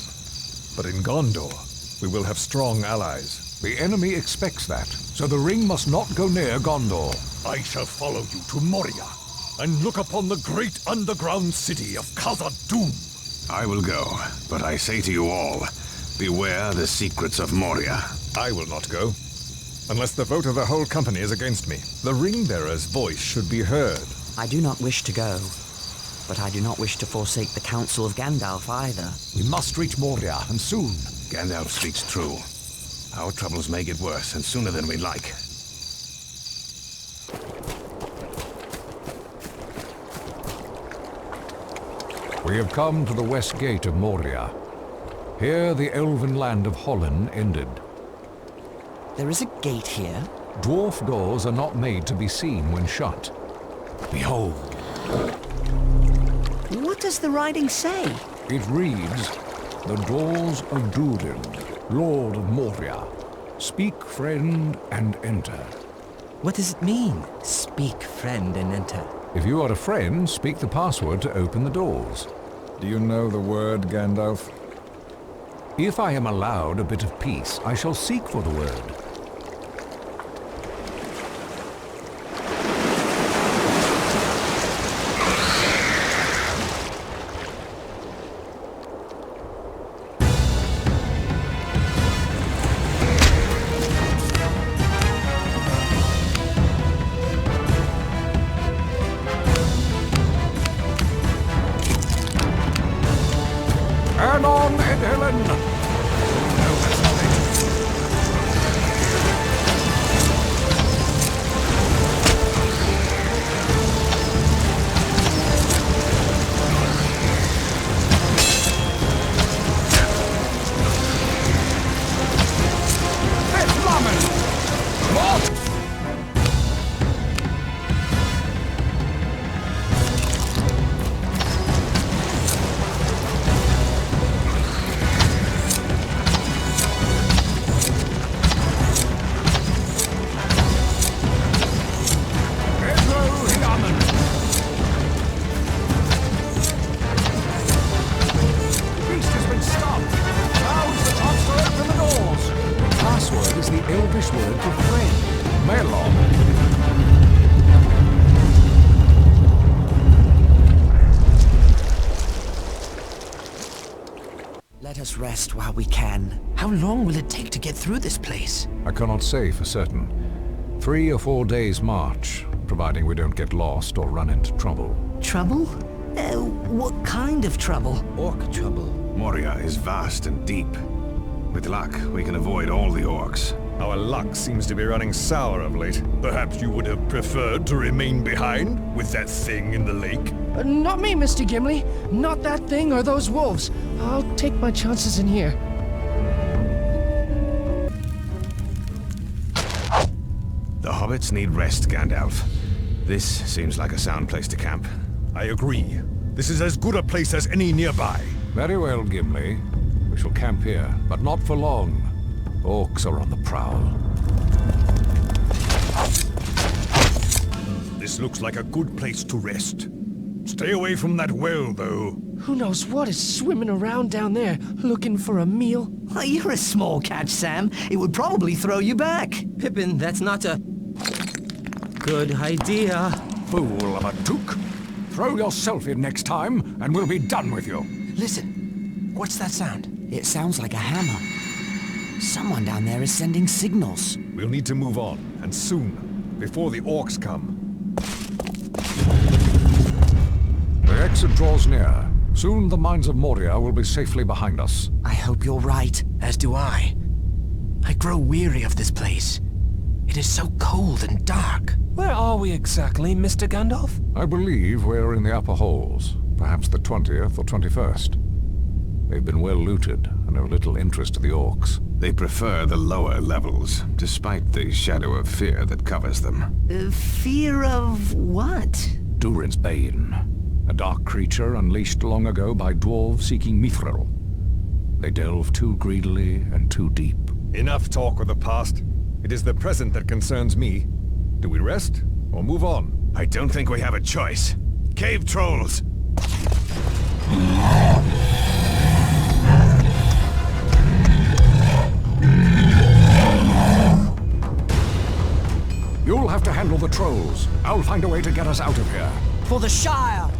But in Gondor, we will have strong allies. The enemy expects that, so the ring must not go near Gondor. I shall follow you to Moria and look upon the great underground city of Khazad-dûm. I will go, but I say to you all, beware the secrets of Moria. I will not go, unless the vote of the whole company is against me. The ring-bearer's voice should be heard. I do not wish to go, but I do not wish to forsake the counsel of Gandalf either. We must reach Moria, and soon. Gandalf speaks true. Our troubles may get worse, and sooner than we'd like. We have come to the west gate of Moria. Here the elven land of Hollin ended. There is a gate here? Dwarf doors are not made to be seen when shut. Behold. What does the writing say? It reads, "The doors of Durin, Lord of Moria. Speak, friend, and enter." What does it mean? Speak, friend, and enter. If you are a friend, speak the password to open the doors. Do you know the word, Gandalf? If I am allowed a bit of peace, I shall seek for the word. Anon and Helen! rest while we can. How long will it take to get through this place? I cannot say for certain. 3 or 4 days' march, providing we don't get lost or run into trouble. Trouble? What kind of trouble? Orc trouble. Moria is vast and deep. With luck, we can avoid all the orcs. Our luck seems to be running sour of late. Perhaps you would have preferred to remain behind with that thing in the lake? Not me, Mr. Gimli. Not that thing or those wolves. I'll take my chances in here. The hobbits need rest, Gandalf. This seems like a sound place to camp. I agree. This is as good a place as any nearby. Very well, Gimli. We shall camp here, but not for long. Orcs are on the prowl. This looks like a good place to rest. Stay away from that well, though. Who knows what is swimming around down there, looking for a meal? Oh, you're a small catch, Sam. It would probably throw you back. Pippin, that's not a good idea. Fool of a Took. Throw yourself in next time, and we'll be done with you. Listen. What's that sound? It sounds like a hammer. Someone down there is sending signals. We'll need to move on, and soon, before the orcs come. The exit draws near. Soon the mines of Moria will be safely behind us. I hope you're right. As do I. I grow weary of this place. It is so cold and dark. Where are we exactly, Mr. Gandalf? I believe we're in the upper halls, perhaps the 20th or 21st. They've been well looted and of little interest to the orcs. They prefer the lower levels, despite the shadow of fear that covers them. Fear of what? Durin's Bane, a dark creature unleashed long ago by dwarves seeking mithril. They delve too greedily and too deep. Enough talk of the past. It is the present that concerns me. Do we rest or move on? I don't think we have a choice. Cave trolls! You'll have to handle the trolls. I'll find a way to get us out of here. For the Shire!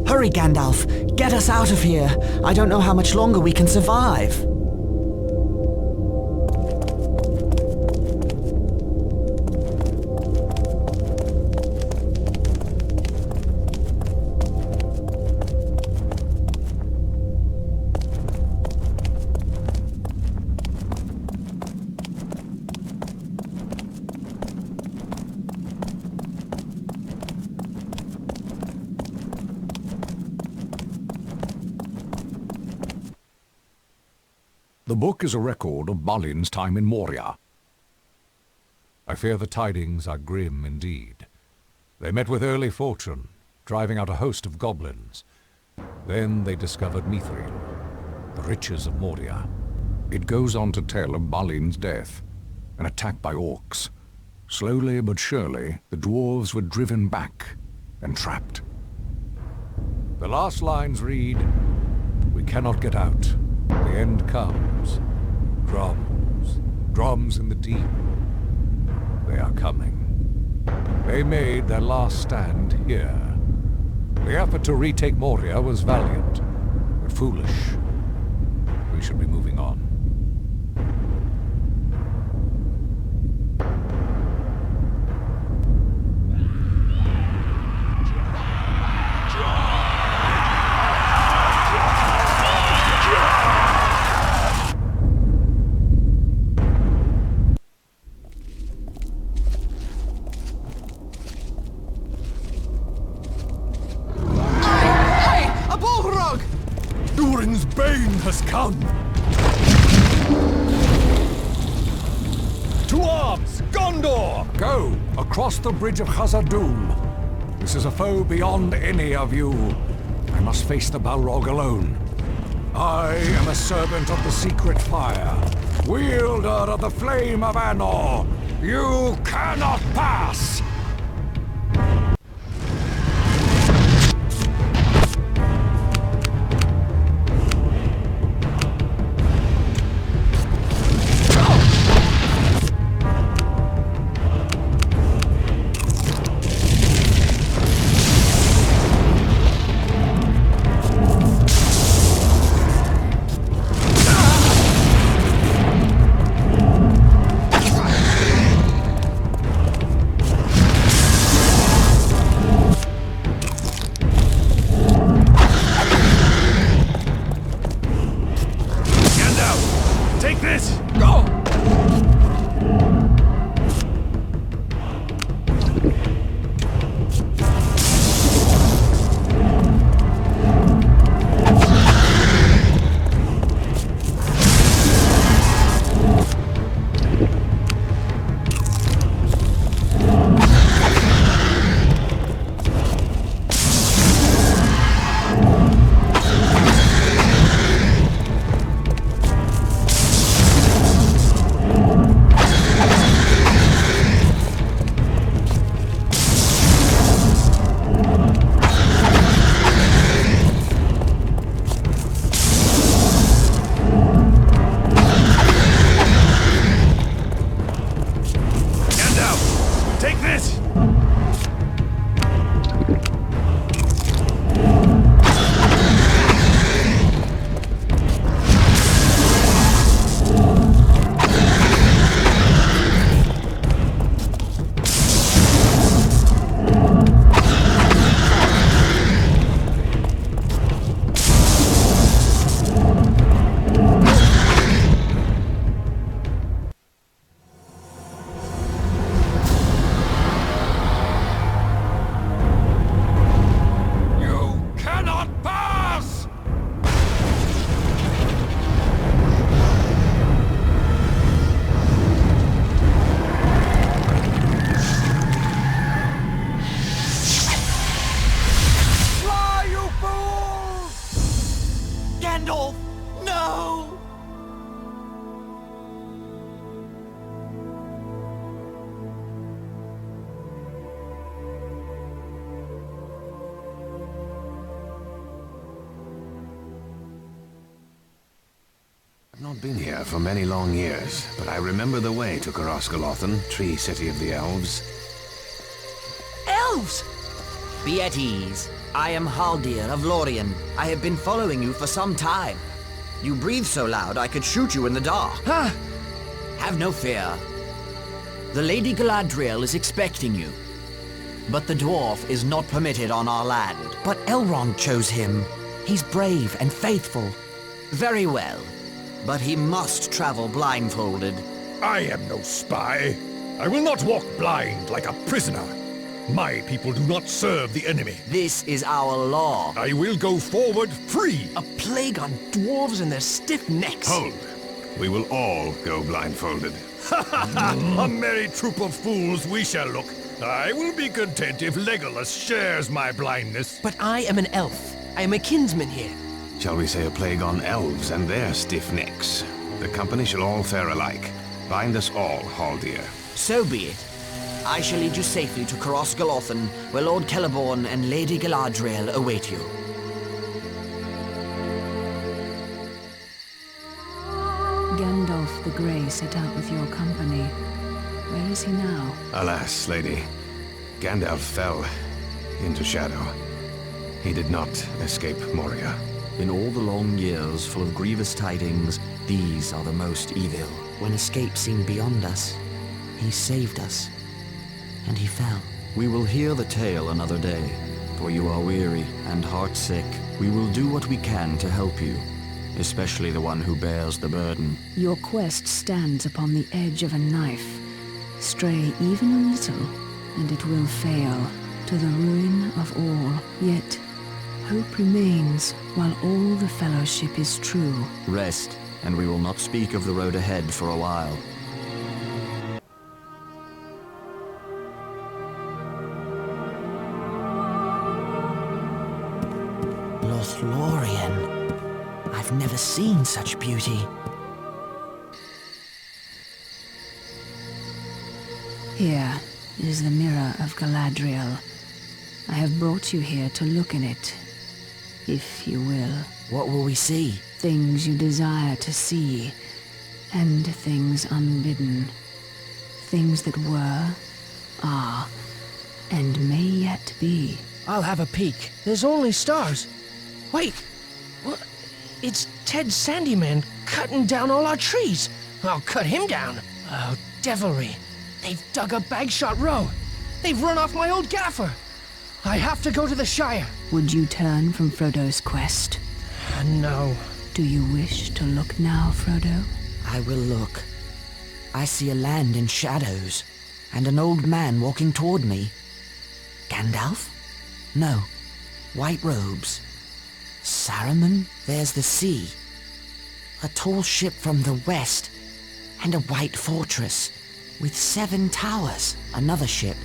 Hurry, Gandalf. Get us out of here. I don't know how much longer we can survive. The book is a record of Balin's time in Moria. I fear the tidings are grim indeed. They met with early fortune, driving out a host of goblins. Then they discovered mithril, the riches of Moria. It goes on to tell of Balin's death, an attack by orcs. Slowly but surely, the dwarves were driven back and trapped. The last lines read, "We cannot get out. The end comes. Drums, drums in the deep. They are coming." They made their last stand here. The effort to retake Moria was valiant, but foolish. We should be moving on. arms! Gondor! Go, across the bridge of Khazad-dûm. This is a foe beyond any of you. I must face the Balrog alone. I am a servant of the secret fire, wielder of the flame of Anor. You cannot pass! I've not been here for many long years, but I remember the way to Coroscolothan, Tree City of the Elves. Elves! Be at ease. I am Haldir of Lorien. I have been following you for some time. You breathe so loud I could shoot you in the dark. Have no fear. The Lady Galadriel is expecting you. But the dwarf is not permitted on our land. But Elrond chose him. He's brave and faithful. Very well. But he must travel blindfolded. I am no spy. I will not walk blind like a prisoner. My people do not serve the enemy. This is our law. I will go forward free. A plague on dwarves and their stiff necks. Hold. We will all go blindfolded. A merry troop of fools we shall look. I will be content if Legolas shares my blindness. But I am an elf. I am a kinsman here. Shall we say a plague on elves and their stiff necks? The company shall all fare alike. Bind us all, Haldir. So be it. I shall lead you safely to Coroscolothan, where Lord Celeborn and Lady Galadriel await you. Gandalf the Grey set out with your company. Where is he now? Alas, lady. Gandalf fell into shadow. He did not escape Moria. In all the long years full of grievous tidings, these are the most evil. When escape seemed beyond us, he saved us. And he fell. We will hear the tale another day, for you are weary and heartsick. We will do what we can to help you, especially the one who bears the burden. Your quest stands upon the edge of a knife. Stray even a little, and it will fail, to the ruin of all. Yet, hope remains while all the fellowship is true. Rest, and we will not speak of the road ahead for a while. I've never seen such beauty. Here is the mirror of Galadriel. I have brought you here to look in it, if you will. What will we see? Things you desire to see, and things unbidden. Things that were, are, and may yet be. I'll have a peek. There's only stars. Wait, what? It's Ted Sandyman cutting down all our trees. I'll cut him down. Oh, devilry. They've dug up Bagshot Row. They've run off my old gaffer. I have to go to the Shire. Would you turn from Frodo's quest? No. Do you wish to look now, Frodo? I will look. I see a land in shadows, and an old man walking toward me. Gandalf? No. White robes. Saruman? There's the sea. A tall ship from the west, and a white fortress with 7 towers. Another ship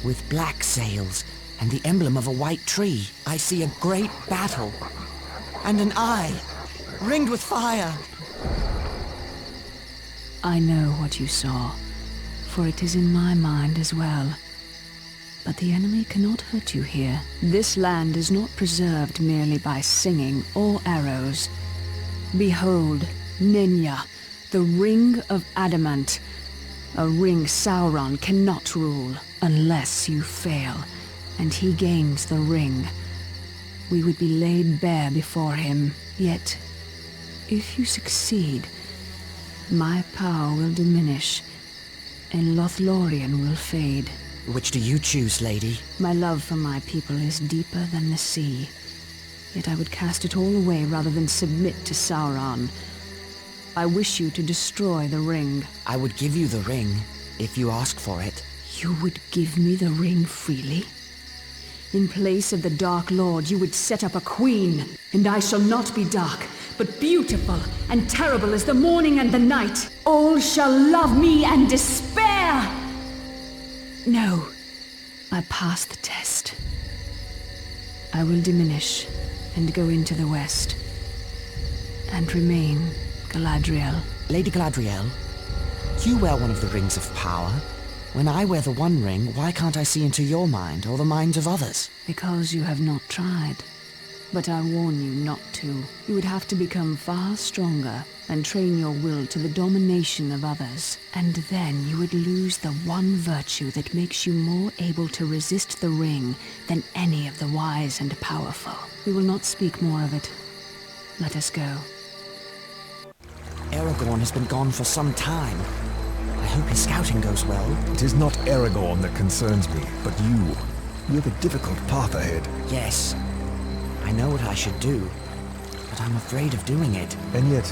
with black sails and the emblem of a white tree. I see a great battle, and an eye ringed with fire. I know what you saw, for it is in my mind as well. But the enemy cannot hurt you here. This land is not preserved merely by singing or arrows. Behold, Nenya, the Ring of Adamant. A ring Sauron cannot rule unless you fail, and he gains the ring. We would be laid bare before him, yet, if you succeed, my power will diminish, and Lothlorien will fade. Which do you choose, lady? My love for my people is deeper than the sea, yet I would cast it all away rather than submit to Sauron. I wish you to destroy the ring. I would give you the ring, if you ask for it. You would give me the ring freely? In place of the Dark Lord, you would set up a queen. And I shall not be dark, but beautiful and terrible as the morning and the night. All shall love me and despair. No, I passed the test. I will diminish and go into the west, and remain Galadriel. Lady Galadriel, you wear one of the rings of power. When I wear the One Ring, why can't I see into your mind or the minds of others? Because you have not tried. But I warn you not to. You would have to become far stronger and train your will to the domination of others. And then you would lose the one virtue that makes you more able to resist the ring than any of the wise and powerful. We will not speak more of it. Let us go. Aragorn has been gone for some time. I hope his scouting goes well. It is not Aragorn that concerns me, but you. You have a difficult path ahead. Yes. I know what I should do, but I'm afraid of doing it. And yet,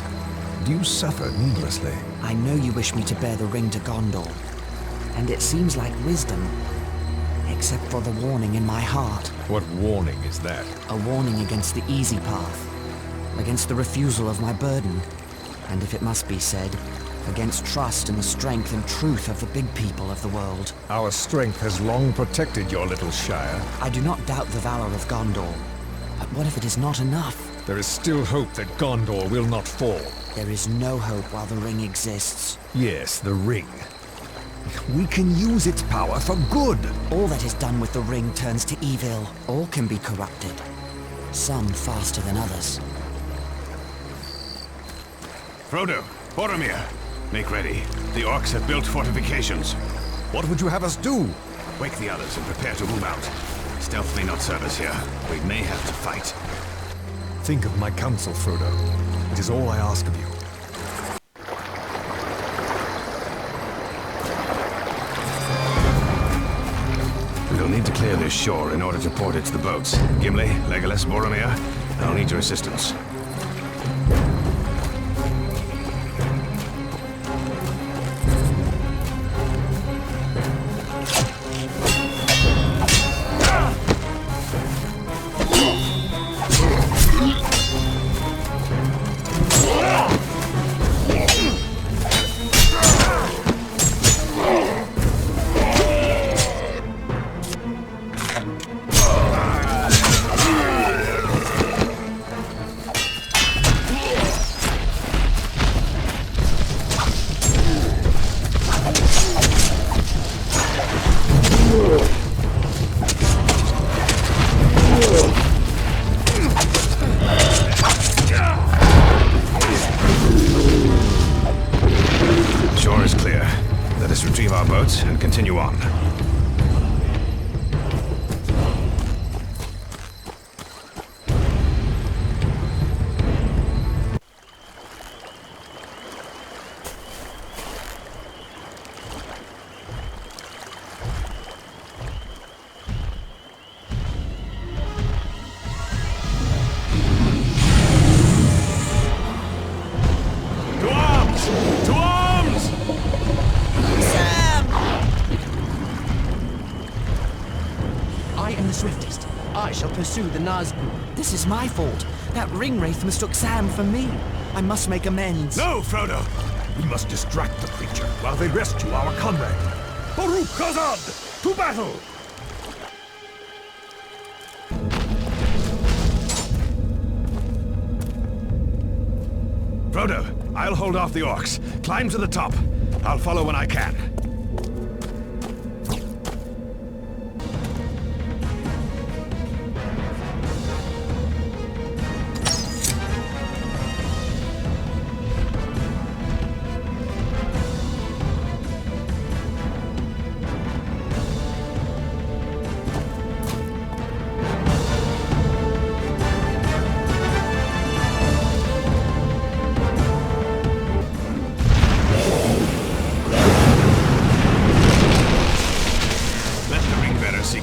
do you suffer needlessly? I know you wish me to bear the ring to Gondor, and it seems like wisdom, except for the warning in my heart. What warning is that? A warning against the easy path, against the refusal of my burden, and if it must be said, against trust in the strength and truth of the big people of the world. Our strength has long protected your little shire. I do not doubt the valor of Gondor, but what if it is not enough? There is still hope that Gondor will not fall. There is no hope while the ring exists. Yes, the ring. We can use its power for good. All that is done with the ring turns to evil. All can be corrupted. Some faster than others. Frodo, Boromir, make ready. The orcs have built fortifications. What would you have us do? Wake the others and prepare to move out. Stealth may not serve us here. We may have to fight. Think of my counsel, Frodo. It is all I ask of you. We'll need to clear this shore in order to port it to the boats. Gimli, Legolas, Boromir, I'll need your assistance. Let us retrieve our boats and continue on. Swiftest. I shall pursue the Nazgûl. This is my fault. That ring wraith mistook Sam for me. I must make amends. No, Frodo! We must distract the creature while they rescue our comrade. Baruch Khazad! To battle! Frodo, I'll hold off the orcs. Climb to the top. I'll follow when I can.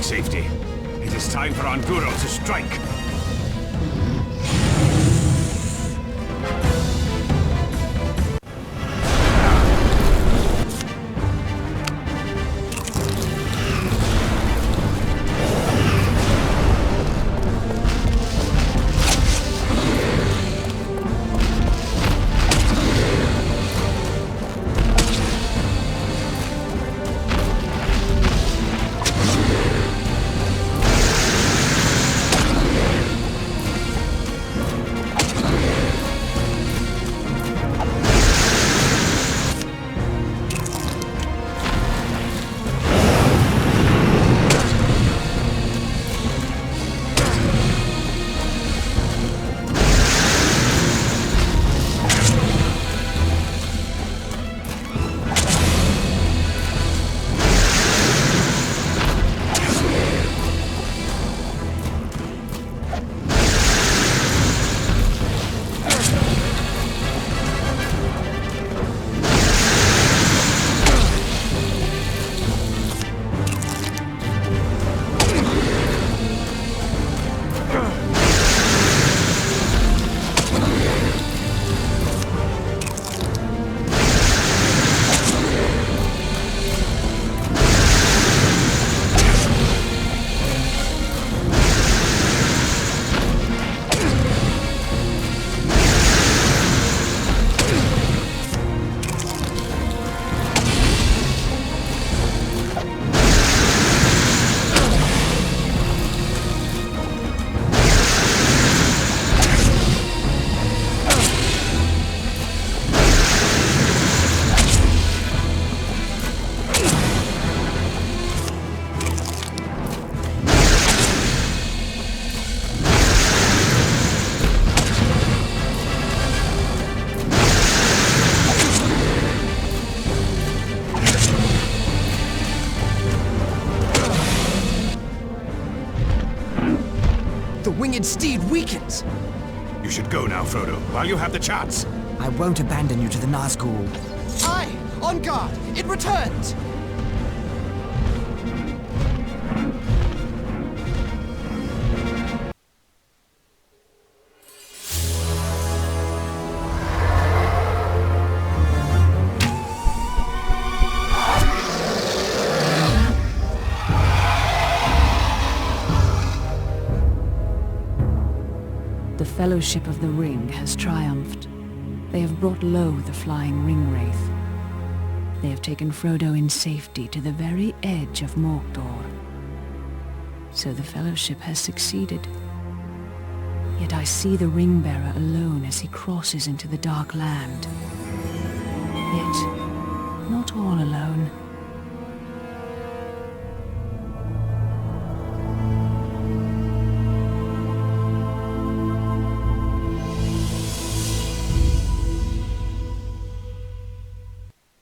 Safety. It is time for Anguro to strike. The winged steed weakens! You should go now, Frodo, while you have the chance. I won't abandon you to the Nazgûl. Aye! On guard! It returns! The Fellowship of the Ring has triumphed. They have brought low the flying ring wraith. They have taken Frodo in safety to the very edge of Mordor. So the Fellowship has succeeded. Yet I see the ring-bearer alone as he crosses into the Dark Land. Yet